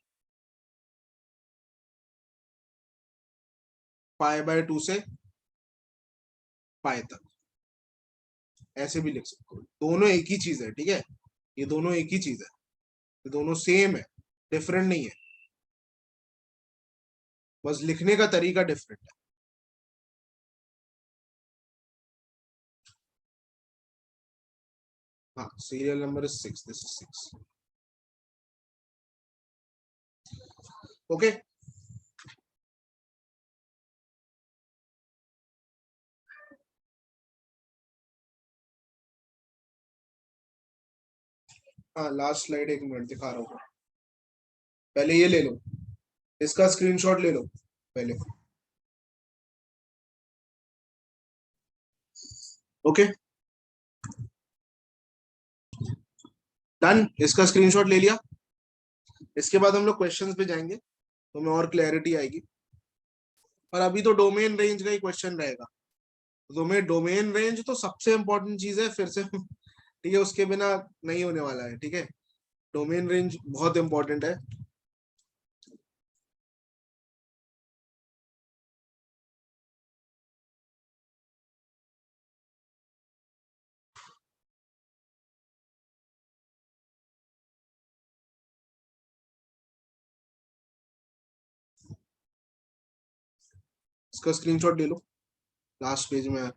π/2 से पाए तक, ऐसे भी लिख सकते हो। दोनों एक ही चीज है, ठीक है, ये दोनों एक ही चीज है, ये दोनों सेम है, डिफरेंट नहीं है, बस लिखने का तरीका डिफरेंट है। हाँ, serial number is 6, this is 6। Okay. हाँ, लास्ट स्लाइड, एक मिनट दिखा रहा हूँ, पहले ये ले लो, इसका स्क्रीनशॉट ले लो पहले। ओके डन, इसका स्क्रीनशॉट ले लिया। इसके बाद हम लोग क्वेश्चंस पे जाएंगे तो हमें और क्लैरिटी आएगी। और अभी तो डोमेन रेंज का ही क्वेश्चन रहेगा। डोमेन डोमेन रेंज तो सबसे इंपॉर्टेंट चीज है फिर से ठीक है, उसके बिना नहीं होने वाला है। ठीक है, डोमेन रेंज बहुत इंपॉर्टेंट है। इसका स्क्रीनशॉट ले लो, लास्ट पेज में है।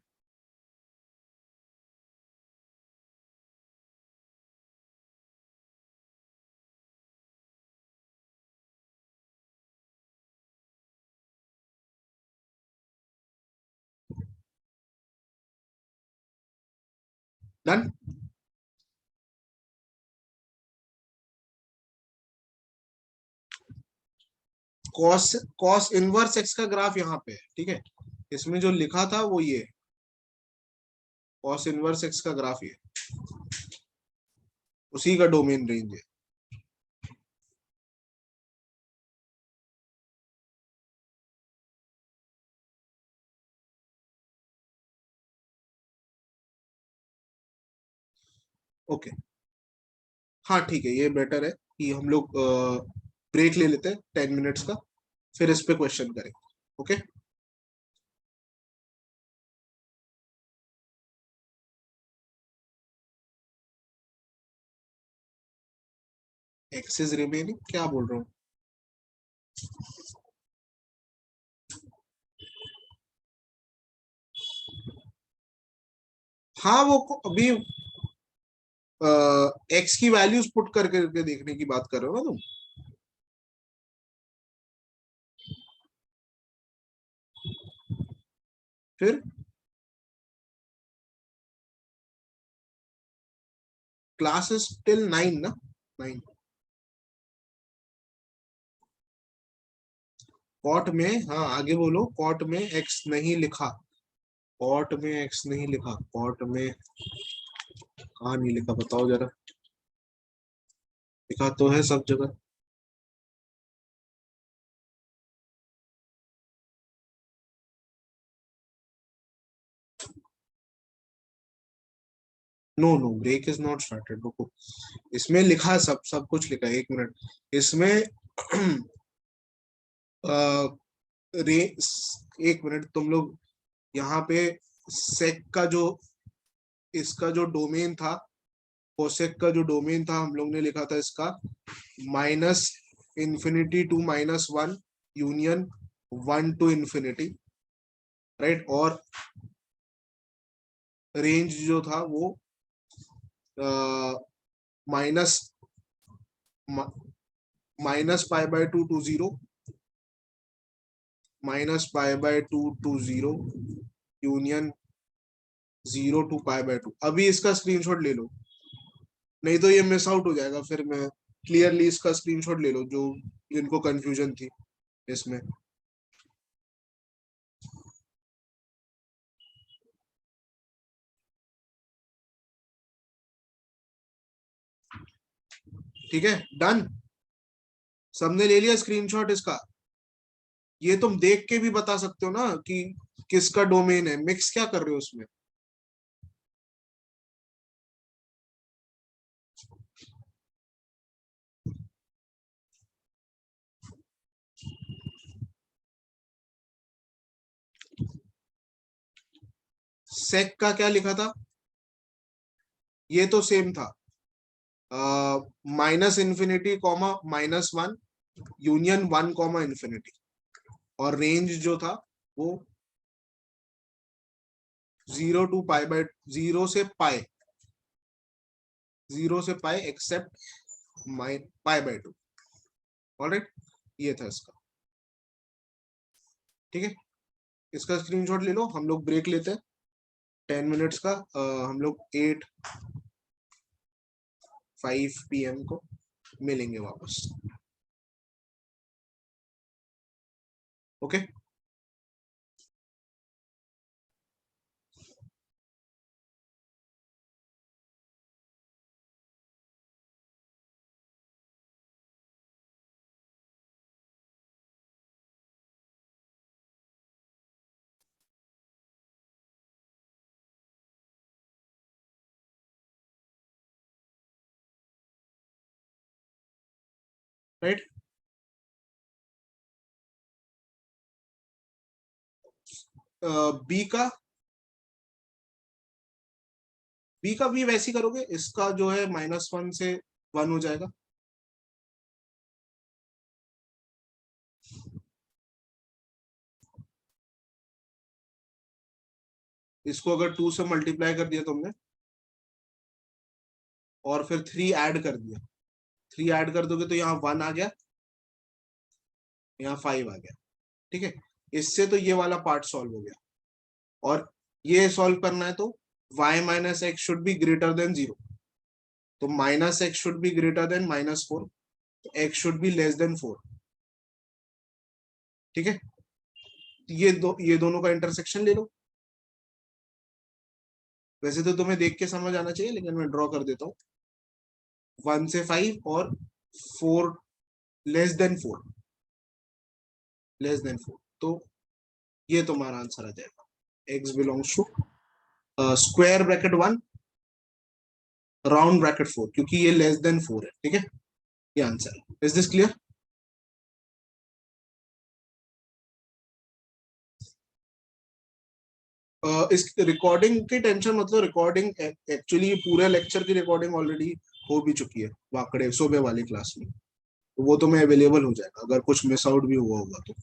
Done. Cos cos inverse x का ग्राफ यहाँ पे है। ठीक है, इसमें जो लिखा था वो ये कॉस इनवर्स एक्स का ग्राफ, ये उसी का डोमेन रेंज है। ओके, हाँ ठीक है, ये बेटर है कि हम लोग ब्रेक ले लेते हैं 10 मिनट्स का, फिर इस पे क्वेश्चन करेंगे। ओके, एक्स इज रिमेनिंग क्या बोल रहा हूँ। हाँ वो अभी एक्स की वैल्यूज पुट करके देखने की बात कर रहे हो ना तुम। फिर क्लास इज टिल 9 ना, 9। कॉट में, हाँ आगे बोलो, कॉट में एक्स नहीं लिखा। कॉट में एक्स नहीं लिखा, कॉट में कहाँ नहीं लिखा बताओ जरा। लिखा तो है सब जगह। No no, break is not started, रुको। इसमें लिखा है, सब सब कुछ लिखा है, 1 मिनट। इसमें अ, रे 1 मिनट तुम लोग यहाँ पे सेक का जो, इसका जो डोमेन था, कोसेक का जो डोमेन था हम लोग ने लिखा था इसका minus infinity to -1 union 1 to infinity, right. और रेंज जो था वो minus -π/2 to 0, -π/2 to 0 union 0 to π/2। अभी इसका स्क्रीनशॉट ले लो, नहीं तो ये मिस आउट हो जाएगा। फिर मैं क्लियरली इसका स्क्रीनशॉट ले लो जो जिनको कंफ्यूजन थी इसमें। ठीक है डन, सबने ले लिया स्क्रीनशॉट इसका। ये तुम देख के भी बता सकते हो ना कि किसका डोमेन है, मिक्स क्या कर रहे हो उसमें। सेक का क्या लिखा था, ये तो सेम था, -∞, यूनियन 1, इंफिनिटी। और रेंज जो था वो 0 to π/0 से0 से π एक्सेप्ट π/2। ऑलराइट, ये था इसका। ठीक है, इसका स्क्रीनशॉट ले लो, हम लोग ब्रेक लेते हैं 10 मिनट्स का। हम लोग 8:05 PM को मिलेंगे वापस। ओके। राइट। बी का भी वैसे ही करोगे, इसका जो है -1 से 1 हो जाएगा। इसको अगर 2 से मल्टीप्लाई कर दिया तुमने और फिर 3 ऐड कर दिया, 3 ऐड कर दोगे तो यहाँ 1 आ गया, यहाँ 5 आ गया। ठीक है, इससे तो ये वाला पार्ट सॉल्व हो गया। और ये सॉल्व करना है तो y minus x should be greater than 0, तो -x should be greater than -4, तो x should be less than 4। ठीक है, ये दोनों का इंटरसेक्शन ले लो। वैसे तो तुम्हें देख के समझ आना चाहिए, लेकिन मैं ड्रॉ कर देता हूँ। 1 से 5 और 4 लेस देन 4, लेस देन 4, तो ये तुम्हारा आंसर आ जाएगा। x belongs to square bracket 1 round bracket 4, क्योंकि ये लेस देन 4 है। ठीक है, ये आंसर है। Is this clear? इस रिकॉर्डिंग की टेंशन मतलब, रिकॉर्डिंग एक्चुअली पूरे लेक्चर की रिकॉर्डिंग ऑलरेडी हो भी चुकी है वाकड़े सुबह वाली क्लास में, तो वो तो मैं अवेलेबल हो जाएगा अगर कुछ मिस आउट भी हुआ होगा तो।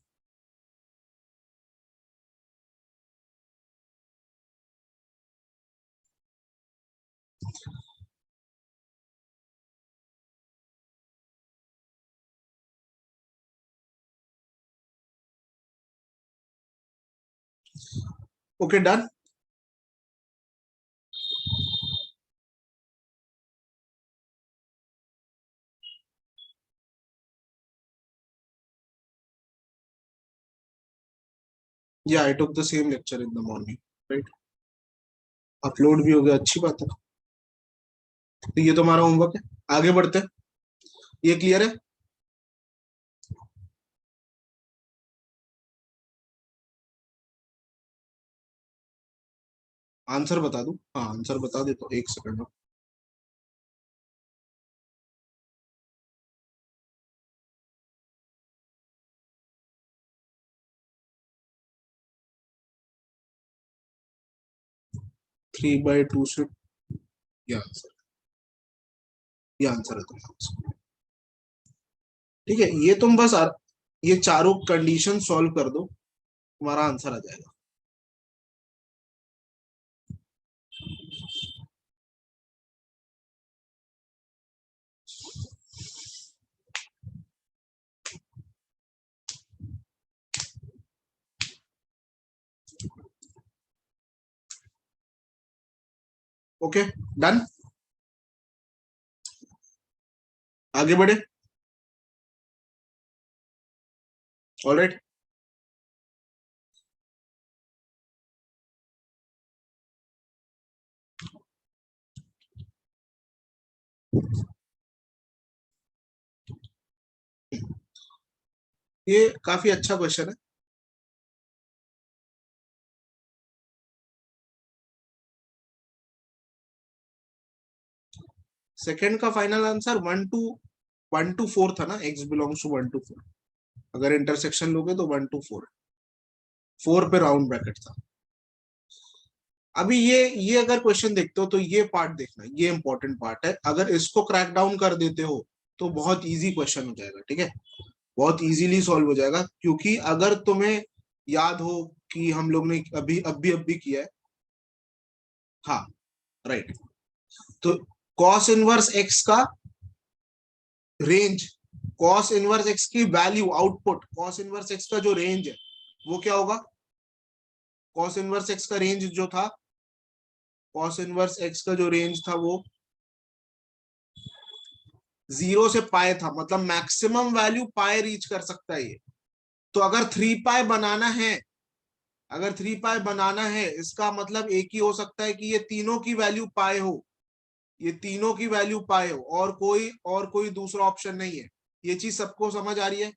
Okay, done. या I took the same lecture in the morning, right. Upload भी हो गया, अच्छी बात है। तो ये तुम्हारा होमवर्क है, आगे बढ़ते हैं। ये क्लियर है? आंसर बता दूं? हाँ, आंसर बता देता हूँ, 1 सेकंड। 3/2 से ये आंसर, ये आंसर है तुम्हारा। ठीक है, ये तुम बस ये चारों कंडीशन सॉल्व कर दो, तुम्हारा आंसर आ जाएगा। Okay, done. आगे बढ़े। ऑलराइट। ये काफी अच्छा क्वेश्चन है। सेकंड का फाइनल आंसर 1 to 4 था ना, x बिलोंग्स टू 1 to 4। अगर इंटरसेक्शन लोगे तो 1 to 4, 4 पे राउंड ब्रैकेट था। अभी ये अगर क्वेश्चन देखते हो तो ये पार्ट देखना, ये इंपॉर्टेंट पार्ट है। अगर इसको क्रैक डाउन कर देते हो तो बहुत इजी क्वेश्चन हो जाएगा। ठीक है, बहुत इजीली सॉल्व हो जाएगा, क्योंकि अगर तुम्हें याद हो कि हम लोग ने अभी किया है। हाँ, राइट। तो कॉस इनवर्स एक्स का रेंज, कॉस इनवर्स एक्स की value output, cos inverse x का जो रेंज है वो क्या होगा? कॉस इनवर्स एक्स का रेंज जो था, कॉस इनवर्स एक्स का जो रेंज था वो 0 से पाए था, मतलब मैक्सिमम वैल्यू पाए रीच कर सकता है ये। तो अगर 3 पाए बनाना है, अगर 3 पाए बनाना है, इसका मतलब एक ही हो सकता है कि ये तीनों की वैल्यू पाए हो, ये तीनों की वैल्यू पाए हो, और कोई दूसरा ऑप्शन नहीं है। ये चीज सबको समझ आ रही है?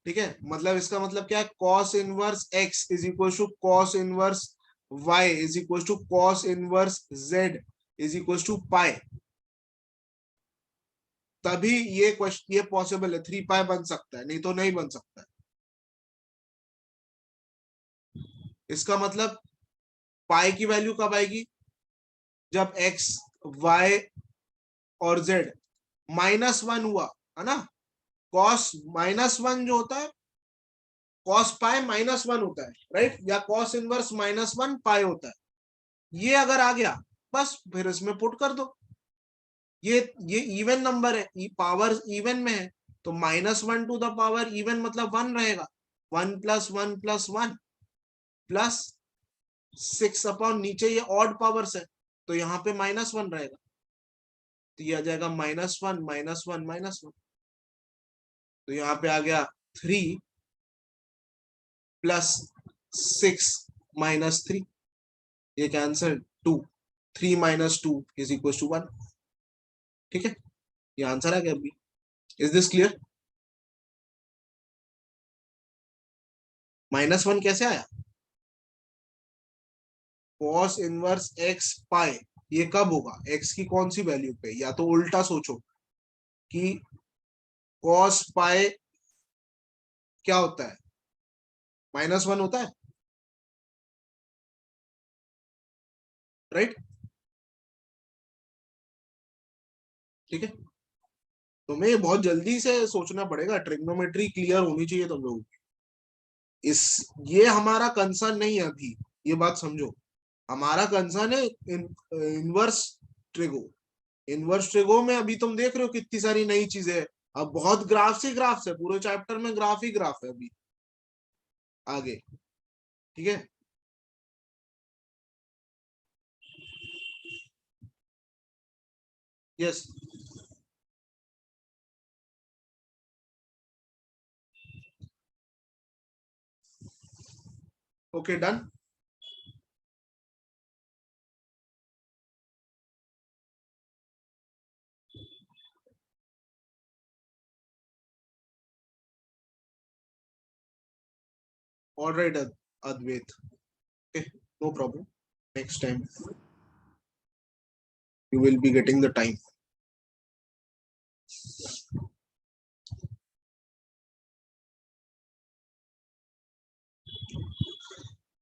ठीक है, मतलब इसका मतलब क्या है? Cos inverse x is equal to cos inverse y is equal to cos inverse z is equal to pi. तभी ये क्वेश्चन ये पॉसिबल है, 3 पाई बन सकता है, नहीं तो नहीं बन सकता है। इसका मतलब पाई की वैल्यू कब आएगी, जब एक्स वाई और जेड -1 हुआ, है ना। कॉस -1 जो होता है, कॉस पाई -1 होता है, राइट, या कॉस इनवर्स -1 पाई होता है। ये अगर आ गया बस फिर इसमें पुट कर दो। ये इवन नंबर है, पावर इवन में है, तो -1 टू द पावर इवन मतलब 1 रहेगा। 1 + 1 + 1 +6 अपॉन नीचे ये ऑड पावर्स है, तो यहाँ पे -1 रहेगा, तो ये आ जाएगा -1 -1 -1। तो यहाँ पे आ गया 3 + 6 -3, ये कैंसल 2, 3 - 2 = 1। ठीक है, ये आंसर आ गया अभी। Is this clear? -1 कैसे आया? कॉस इनवर्स एक्स पाई, ये कब होगा, एक्स की कौन सी वैल्यू पे, या तो उल्टा सोचो कि कॉस पाई क्या होता है, -1 होता है, राइट। ठीक है, तुम्हें ये बहुत जल्दी से सोचना पड़ेगा, ट्रिग्नोमेट्री क्लियर होनी चाहिए तुम लोगों की। इस ये हमारा कंसर्न नहीं है अभी, ये बात समझो। हमारा कंसर्न है इनवर्स ट्रिगो। इनवर्स ट्रिगो में अभी तुम देख रहे हो कितनी सारी नई चीजें हैं। अब बहुत ग्राफ्स ही ग्राफ्स है, पूरे चैप्टर में ग्राफ ही ग्राफ है अभी आगे। ठीक है, yes, okay, done. Alright Advait, okay, no problem, next time you will be getting the time.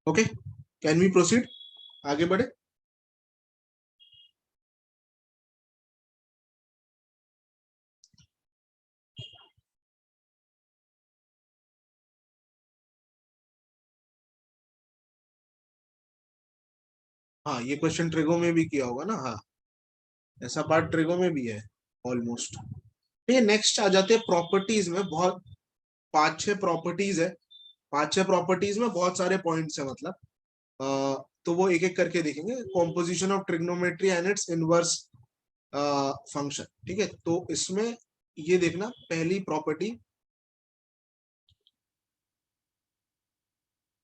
Okay, can we proceed? आगे बढ़े। हाँ, ये क्वेश्चन ट्रिगो में भी किया होगा ना, हाँ, ऐसा पार्ट ट्रिगो में भी है ऑलमोस्ट। ये नेक्स्ट आ जाते हैं प्रॉपर्टीज में, बहुत 5-6 प्रॉपर्टीज है। 5-6 प्रॉपर्टीज में बहुत सारे पॉइंट्स है, मतलब तो वो एक एक करके देखेंगे। Composition of trigonometry and it's inverse function. ठीक है, तो इसमें ये देखना, पहली property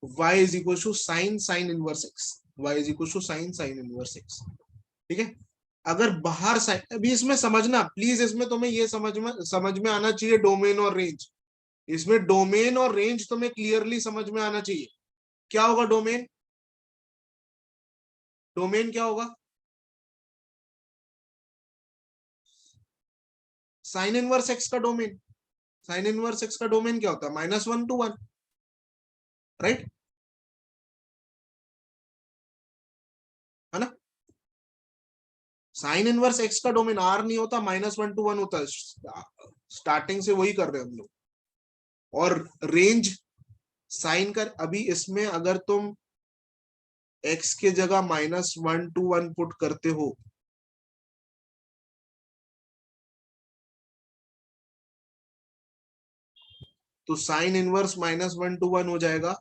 y = sin inverse x, y = sin inverse x। ठीक है, अगर बाहर साइड, अभी इसमें समझना प्लीज, इसमें तुम्हें ये समझ में आना चाहिए डोमेन और रेंज। इसमें डोमेन और रेंज तुम्हें क्लियरली समझ में आना चाहिए। क्या होगा डोमेन? डोमेन क्या होगा? साइन इनवर्स एक्स का डोमेन। साइन इनवर्स एक्स का डोमेन क्या होता है? -1 to 1, राइट, है ना। साइन इनवर्स एक्स का डोमेन आर नहीं होता, -1 to 1 होता है। स्टार्टिंग से वही कर रहे हैं हम लोग। और रेंज साइन कर, अभी इसमें अगर तुम x के जगह -1 to 1 पुट करते हो, तो साइन इनवर्स -1 to 1 हो जाएगा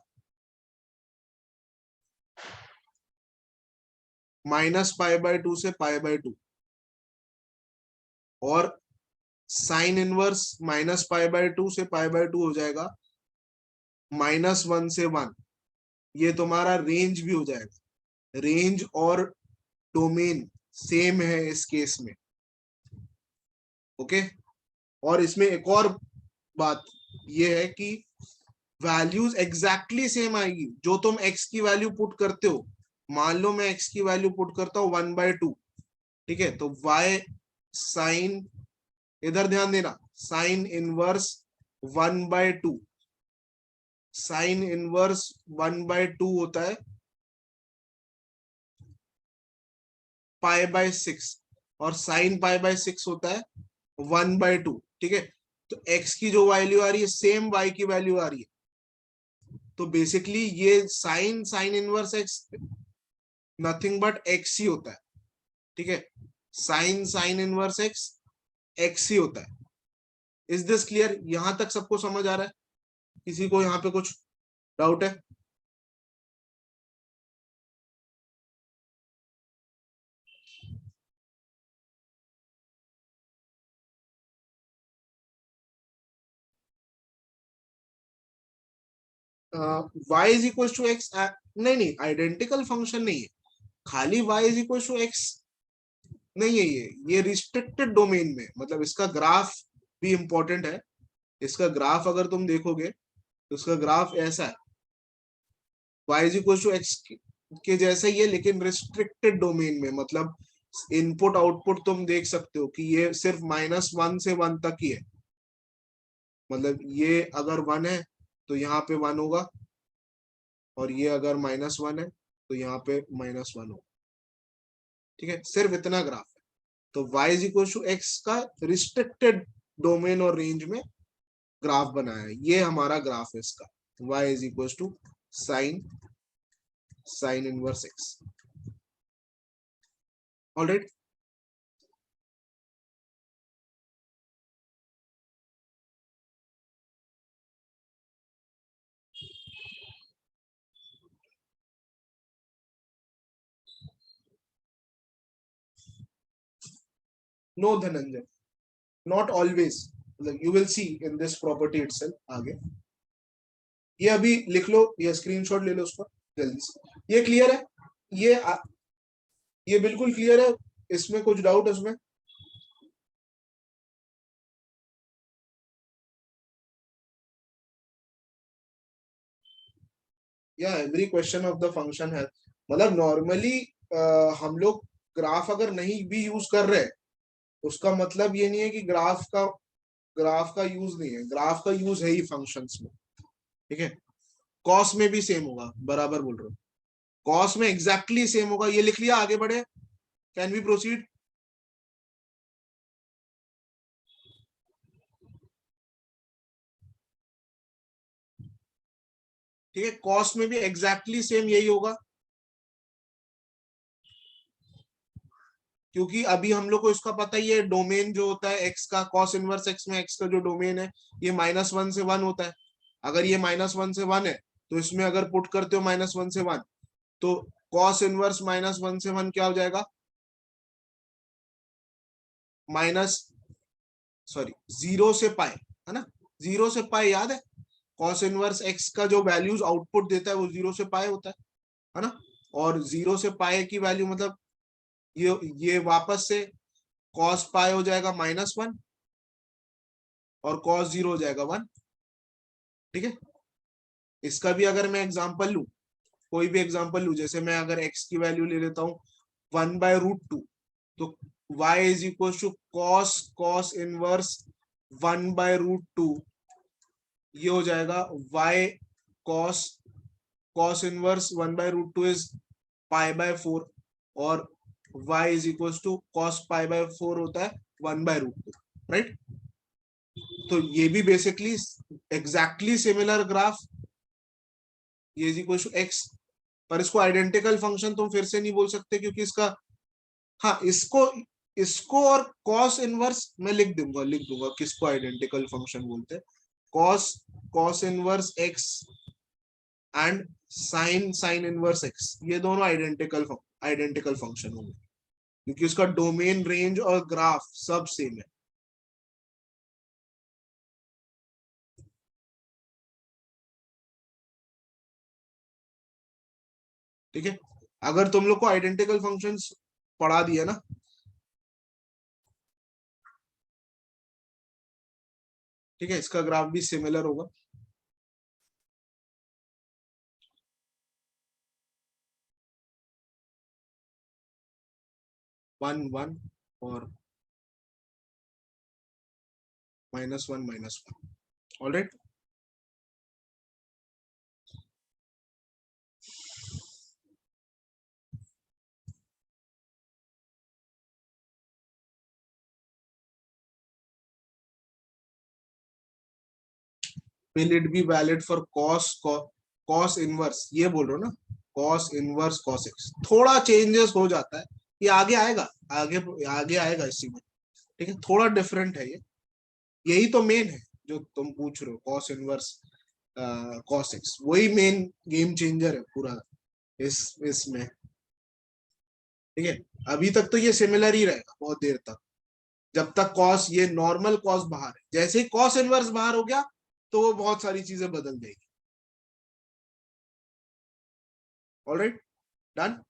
-π/2 से π/2, और साइन इनवर्स -π/2 से π/2 हो जाएगा -1 से 1। ये तुम्हारा रेंज भी हो जाएगा। रेंज और डोमेन सेम है इस केस में, ओके। और इसमें एक और बात ये है कि वैल्यूज एग्जैक्टली सेम आएगी। जो तुम x की वैल्यू पुट करते हो, मान लो मैं x की वैल्यू पुट करता हूँ 1/2, ठीक है, तो y sin इधर ध्यान देना, साइन इनवर्स 1/2, साइन इनवर्स 1/2 होता है π/6, और साइन π/6 होता है 1/2। ठीक है, तो x की जो वैल्यू आ रही है सेम y की वैल्यू आ रही है, तो बेसिकली ये sine sine inverse x nothing but x ही होता है। ठीक है, sine sine inverse x x ही होता है। Is this clear? यहां तक सबको समझ आ रहा है? किसी को यहाँ पे कुछ डाउट है? y is equal to x, नहीं नहीं, आइडेंटिकल फंक्शन नहीं है, खाली y is equal to x नहीं है, ये रिस्ट्रिक्टेड डोमेन में, मतलब इसका ग्राफ भी इंपॉर्टेंट है। इसका ग्राफ अगर तुम देखोगे तो इसका ग्राफ ऐसा है, y is equal to x के जैसा ही है, लेकिन रिस्ट्रिक्टेड डोमेन में, मतलब इनपुट आउटपुट तुम देख सकते हो कि ये सिर्फ -1 से 1 तक ही है, मतलब ये अगर 1 है तो यहाँ पे 1 होगा, और ये अगर -1 है तो यहाँ पे -1 होगा। ठीक है, सिर्फ इतना ग्राफ है। तो y is equal to x का रिस्ट्रिक्टेड डोमेन और रेंज में ग्राफ बनाया है, ये हमारा ग्राफ है इसका, y is equal to sine sine inverse x. Alright, no Dhananjay, not always, मतलब you will see in this property itself आगे। ये अभी लिख लो, ये स्क्रीनशॉट ले लो उसका जल्दी से। ये क्लियर है? ये ये बिल्कुल क्लियर है? इसमें कुछ डाउट है उसमें? या every question of the function है, मतलब नॉर्मली हम लोग ग्राफ अगर नहीं भी यूज कर रहे, उसका मतलब ये नहीं है कि ग्राफ का यूज नहीं है, ग्राफ का यूज है ही फंक्शंस में। ठीक है, कॉस में भी सेम होगा, बराबर बोल रहे हो, कॉस में एग्जैक्टली सेम होगा। ये लिख लिया, आगे बढ़े, कैन वी प्रोसीड? ठीक है, कॉस में भी एग्जैक्टली सेम यही होगा, क्योंकि अभी हम लोग को इसका पता ही है, डोमेन जो होता है एक्स का, कॉस इनवर्स एक्स में एक्स का जो डोमेन है ये -1 से 1 होता है। अगर ये -1 से 1 है तो इसमें अगर पुट करते हो -1 से 1, तो कॉस इनवर्स -1 से 1 क्या हो जाएगा? माइनस, सॉरी, 0 से पाई, है ना? 0 से पाई याद है? कॉस इनवर्स एक्स का जो वैल्यूज आउटपुट देता है वो 0 से पाई होता है ना? और 0 से पाई की वैल्यू मतलब ये वापस से कॉस पाई हो जाएगा -1, और कॉस 0 हो जाएगा 1। ठीक है, इसका भी अगर मैं एग्जांपल लू, कोई भी एग्जांपल लू, जैसे मैं अगर x की वैल्यू ले लेता हूँ 1/√2, तो y is equal to cos cos inverse 1/√2, ये हो जाएगा y cos cos inverse 1/√2 is π/4, और y is equal to cos π/4 होता है 1/√2, राइट? तो ये भी बेसिकली एग्जैक्टली सिमिलर ग्राफ, ये इज इक्वल टू एक्स, पर इसको आइडेंटिकल फंक्शन तुम फिर से नहीं बोल सकते, क्योंकि इसका, हाँ, इसको इसको और कॉस इनवर्स मैं लिख दूंगा किसको आइडेंटिकल फंक्शन बोलते हैं। Cos cos inverse x and sine sine inverse x, ये दोनों आइडेंटिकल फंक्शन होंगे, क्योंकि उसका डोमेन रेंज और ग्राफ सब सेम है। ठीक है, अगर तुम लोग को आइडेंटिकल फंक्शंस पढ़ा दिया ना, ठीक है, इसका ग्राफ भी सिमिलर होगा। 1 1 और -1 -1. Alright, will it be valid for cos inverse, ये बोल रहे हो ना, कॉस इनवर्स कॉस एक्स, थोड़ा चेंजेस हो जाता है, ये आगे आएगा, आगे आगे आएगा इसी में, ठीक है, थोड़ा डिफरेंट है ये, यही तो मेन है जो तुम पूछ रहे हो, कॉस इनवर्स कॉस एक्स, वही मेन गेम चेंजर है पूरा इसमें, ठीक है। अभी तक तो ये सिमिलर ही रहेगा बहुत देर तक, जब तक कॉस, ये नॉर्मल कॉस बाहर है, जैसे ही कॉस इनवर्स बाहर हो गया तो वो बहुत सारी चीजें बदल जाएगी। Alright, done.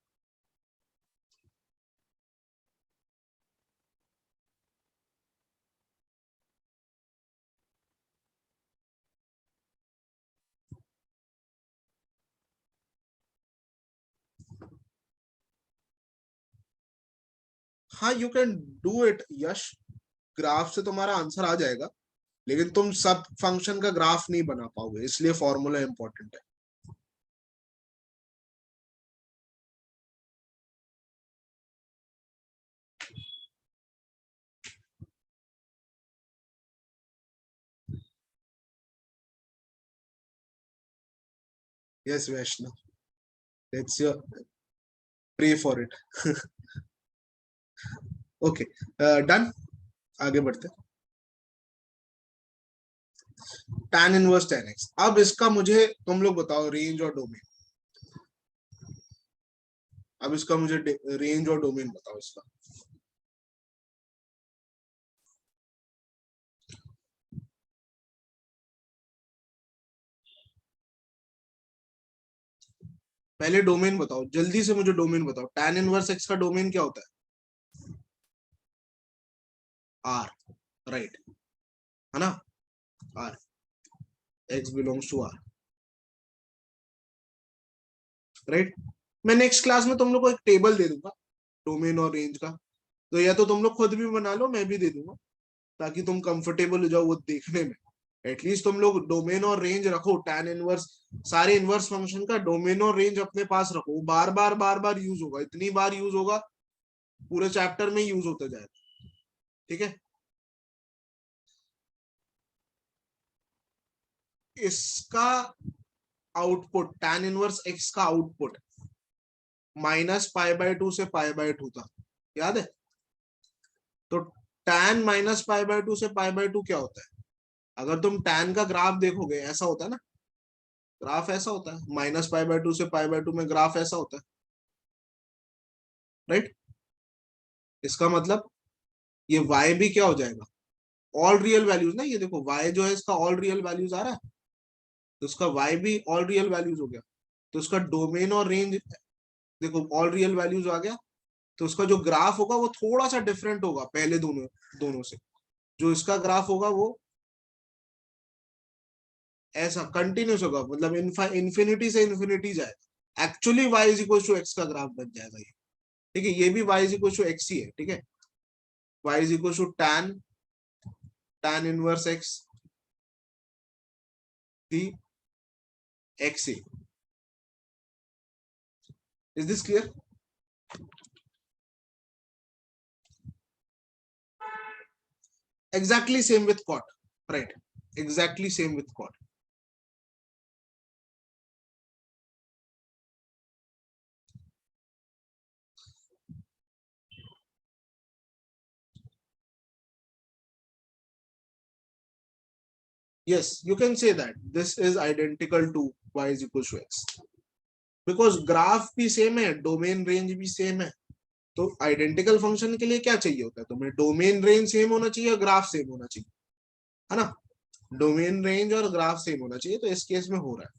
हाँ, you can do it Yash, graph से तुम्हारा आंसर आ जाएगा, लेकिन तुम सब फंक्शन का ग्राफ नहीं बना पाओगे, इसलिए फॉर्मूला इंपॉर्टेंट है। Yes Vaishnav, let's pray for it. Okay, done, आगे बढ़ते। tan इनवर्स tan x, अब इसका मुझे तुम लोग बताओ रेंज और डोमेन, अब इसका मुझे रेंज और डोमेन बताओ इसका। पहले डोमेन बताओ, जल्दी से मुझे डोमेन बताओ, tan इनवर्स x का डोमेन क्या होता है? r, राइट, है ना, r, x belongs to r, right. मैं नेक्स्ट क्लास में तुम लोग को एक टेबल दे दूंगा डोमेन और रेंज का, तो या तो तुम लोग खुद भी बना लो, मैं भी दे दूंगा, ताकि तुम कंफर्टेबल हो जाओ वो देखने में। एटलीस्ट तुम लोग डोमेन और रेंज रखो, tan इनवर्स, सारे इनवर्स फंक्शन का डोमेन और रेंज अपने पास रखो, बार बार यूज होगा, इतनी बार यूज होगा, पूरे चैप्टर में यूज होता जाएगा, ठीक है। इसका आउटपुट, tan इनवर्स x का आउटपुट -π/2 से π/2 था, याद है? तो tan -π/2 से π/2 क्या होता है? अगर तुम tan का ग्राफ देखोगे, ऐसा होता है ना, ग्राफ ऐसा होता है, -π/2 से π/2 में ग्राफ ऐसा होता है, राइट। इसका मतलब ये y भी क्या हो जाएगा, ऑल रियल वैल्यूज ना, ये देखो y जो है इसका ऑल रियल वैल्यूज आ रहा है, तो उसका y भी ऑल रियल वैल्यूज हो गया, तो उसका डोमेन और रेंज देखो ऑल रियल वैल्यूज आ गया, तो उसका जो ग्राफ होगा वो थोड़ा सा डिफरेंट होगा पहले दोनों दोनों से, जो इसका ग्राफ होगा वो ऐसा कंटिन्यूस होगा, मतलब इन्फिनिटी से इन्फिनिटी जाएगा, actually y is equal to x का ग्राफ बन जाएगा ये, ठीक है, ये भी y is equal to x ही है, ठीक है, y is equal to tan inverse x दी x ए, is this clear? Exactly same with cot, right, exactly same with cot. Yes, you can say that this is identical to y is equal to x, because graph भी same है, domain range भी same है, तो identical function के लिए क्या चाहिए होता है तुम्हें, डोमेन रेंज सेम होना चाहिए और ग्राफ सेम होना चाहिए, है ना, डोमेन रेंज और ग्राफ सेम होना चाहिए, तो इस केस में हो रहा है,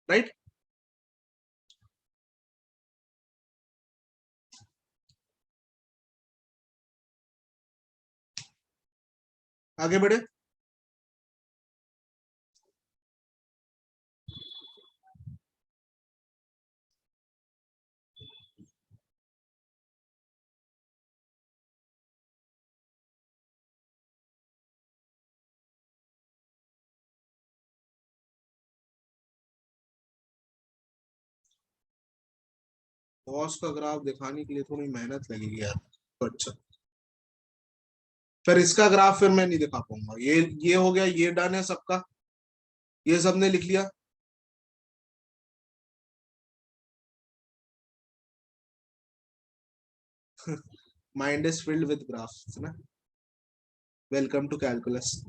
राइट। आगे बढ़े। कॉस का ग्राफ दिखाने के लिए थोड़ी मेहनत लगेगी यार। तो अच्छा, फिर इसका ग्राफ फिर मैं नहीं दिखा पाऊंगा। ये हो गया, ये डन है सबका, ये सबने लिख लिया। Mind is filled with graphs ना। Welcome to calculus.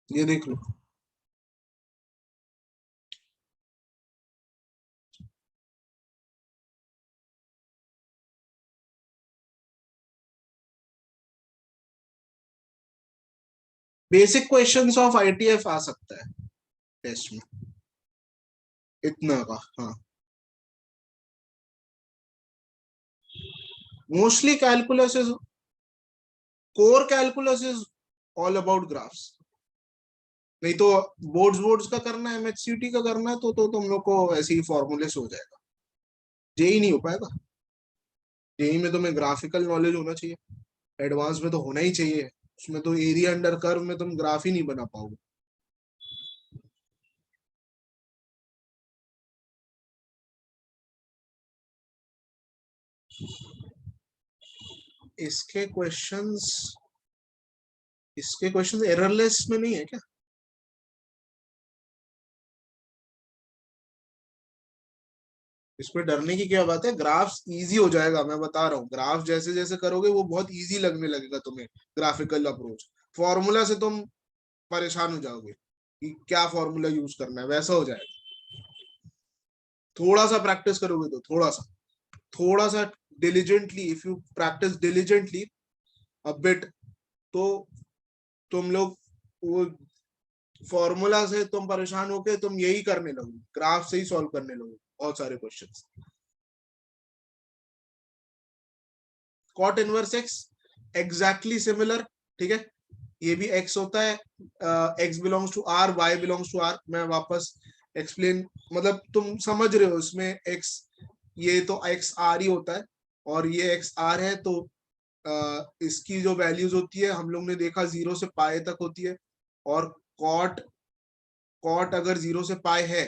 ये देख लो। बेसिक क्वेश्चंस ऑफ आईटीएफ आ सकता है टेस्ट में, इतना का। हाँ, mostly calculus is, core calculus is all about graphs. नहीं तो बोर्ड्स बोर्ड्स का करना है, एमएचसीटी का करना है, तो तुम लोग को ऐसे ही फॉर्मूले से हो जाएगा। जेई नहीं हो पाएगा। जेई में तुम्हें ग्राफिकल नॉलेज होना चाहिए, एडवांस में तो होना ही चाहिए। उसमें तो एरिया अंडर कर्व में तुम ग्राफ ही नहीं बना पाओगे। इसके क्वेश्चंस इसके क्वेश्चंस एररलेस में नहीं है क्या? इसमें डरने की क्या बात है? ग्राफ्स इजी हो जाएगा, मैं बता रहा हूँ। ग्राफ जैसे जैसे करोगे वो बहुत इजी लगने लगेगा तुम्हें। ग्राफिकल अप्रोच, फॉर्मूला से तुम परेशान हो जाओगे कि क्या फॉर्मूला यूज करना है, वैसा हो जाएगा। थोड़ा सा प्रैक्टिस करोगे तो, थोड़ा सा diligently, if you practice diligently a bit, तो तुम लोग वो फॉर्मूला से तुम परेशान होके तुम यही करने लगोगे, ग्राफ से ही सॉल्व करने लगोगे बहुत सारे questions. Cot inverse x exactly similar, ठीक है। ये भी एक्स होता है, x belongs to R, y belongs to R. मैं वापस एक्सप्लेन, मतलब तुम समझ रहे हो इसमें एक्स, ये तो एक्स आर ही होता है और ये एक्स आर है। तो इसकी जो वैल्यूज होती है हम लोग ने देखा 0 से पाई तक होती है। और कॉट कॉट अगर 0 से पाई है,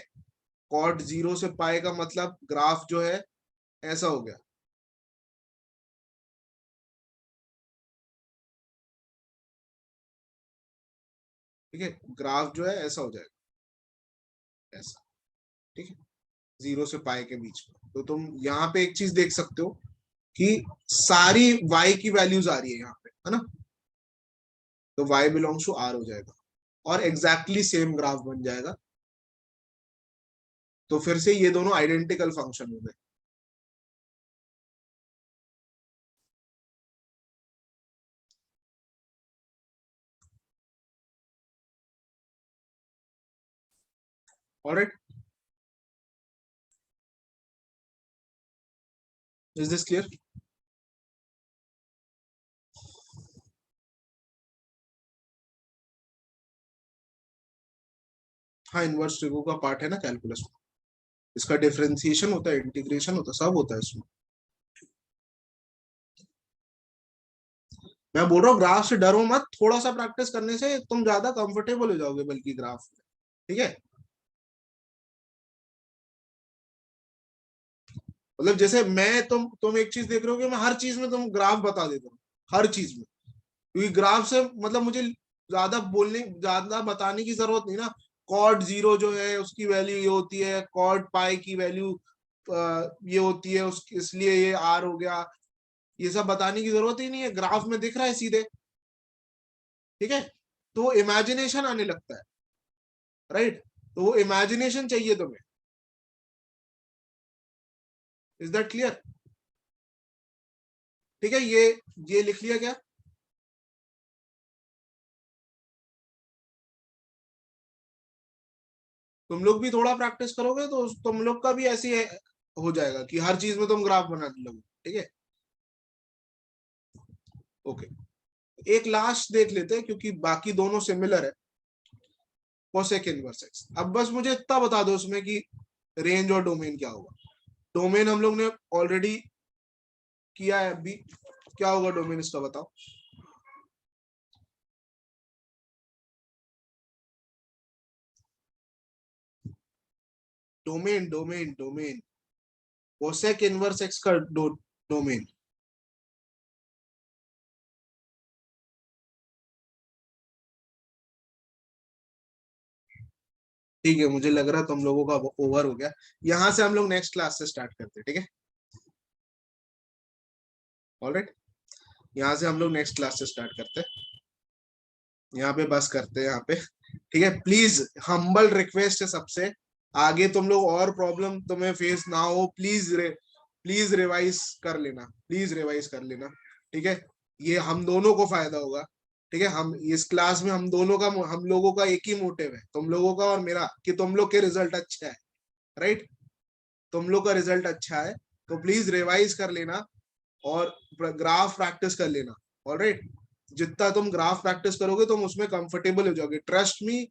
कॉट 0 से पाई का मतलब ग्राफ जो है ऐसा हो गया, ठीक है। ग्राफ जो है ऐसा हो जाएगा, ऐसा, ठीक है। 0 से पाई के बीच में तो तुम यहाँ पे एक चीज देख सकते हो कि सारी y की वैल्यूज आ रही है यहाँ पे, है ना। तो y बिलोंग्स टू r हो जाएगा और एग्जैक्टली सेम ग्राफ बन जाएगा। तो फिर से ये दोनों आइडेंटिकल फंक्शन हो गए। Alright, is this clear? हाँ, इनवर्स ट्रिगो का पार्ट है ना कैलकुलस में। इसका डिफरेंशिएशन होता है, इंटीग्रेशन होता है, सब होता है इसमें। मैं बोल रहा हूँ ग्राफ से डरो मत, थोड़ा सा प्रैक्टिस करने से तुम ज्यादा कंफर्टेबल हो जाओगे बल्कि ग्राफ, ठीक है। मतलब जैसे मैं, तुम एक चीज देख रहे हो कि मैं हर चीज में तुम ग्राफ बता देता हूँ, हर चीज में। क्योंकि ग्राफ से मतलब मुझे ज्यादा बताने की जरूरत नहीं ना। कॉड 0 जो है उसकी वैल्यू ये होती है, कॉड पाई की वैल्यू ये होती है, उस इसलिए ये आर हो गया। ये सब बताने की जरूरत ही नहीं है, ग्राफ में दिख रहा है सीधे, ठीक है। तो इमेजिनेशन आने लगता है, राइट। तो वो इमेजिनेशन चाहिए तुम्हें। Is that clear? ठीक है, ये लिख लिया क्या? तुम लोग भी थोड़ा प्रैक्टिस करोगे तो तुम लोग का भी ऐसी हो जाएगा कि हर चीज में तुम ग्राफ बनाने लगो। ठीक है, ओके। एक लास्ट देख लेते हैं क्योंकि बाकी दोनों सिमिलर है, कोसेक इनवर्स एक्स। अब बस मुझे इतना बता दो उसमें कि रेंज और डोमेन क्या होगा। डोमेन हम लोग ने ऑलरेडी किया है अभी, क्या होगा डोमेन इसका बताओ। Domain domain domain cosec inverse x का डोमेन। ठीक है, मुझे लग रहा है तुम लोगों का ओवर हो गया। यहां से हम लोग नेक्स्ट क्लास से स्टार्ट करते हैं, ठीक है। ऑलराइट, यहाँ से हम लोग नेक्स्ट क्लास से स्टार्ट करते हैं। यहाँ पे बस करते हैं यहाँ पे। ठीक है, प्लीज हम्बल रिक्वेस्ट है सबसे, आगे तुम लोग और प्रॉब्लम तुम्हें फेस ना हो, प्लीज रिवाइज कर लेना, प्लीज रिवाइज कर लेना। ठीक है, ये हम दोनों को फायदा होगा। ठीक है, हम इस क्लास में हम लोगों का एक ही मोटिव है, तुम लोगों का और मेरा, कि तुम लोग के रिजल्ट अच्छा है। राइट, तुम लोग का रिजल्ट अच्छा है, तो प्लीज रिवाइज कर लेना और ग्राफ प्रैक्टिस कर लेना। ऑलराइट, जितना तुम ग्राफ प्रैक्टिस करोगे तुम उसमें कंफर्टेबल हो जाओगे, ट्रस्ट मी।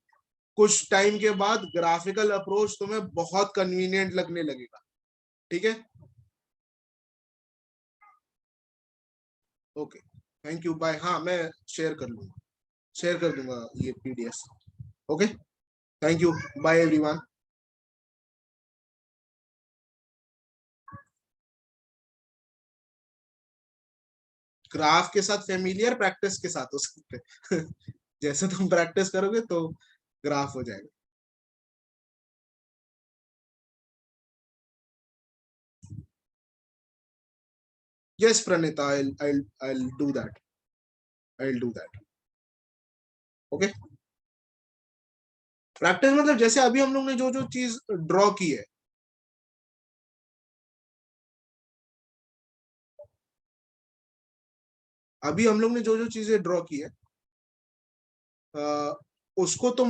कुछ टाइम के बाद ग्राफिकल अप्रोच तुम्हें बहुत कन्वीनियंट लगने लगेगा। ठीक है, ओके, थैंक यू, बाय। हाँ, मैं शेयर कर लूंगा, शेयर कर दूंगा ये PDF. Okay, thank you, bye everyone. Graph के साथ फेमिलियर, प्रैक्टिस के साथ हो सकते हैं। जैसे तुम प्रैक्टिस करोगे तो ग्राफ हो जाएगा। Yes Pranita, I'll do that, I'll do that। Okay, practice मतलब जैसे अभी हम लोग ने जो जो चीज ड्रॉ की है, अभी हम लोग ने जो जो चीजें ड्रॉ की है, उसको तुम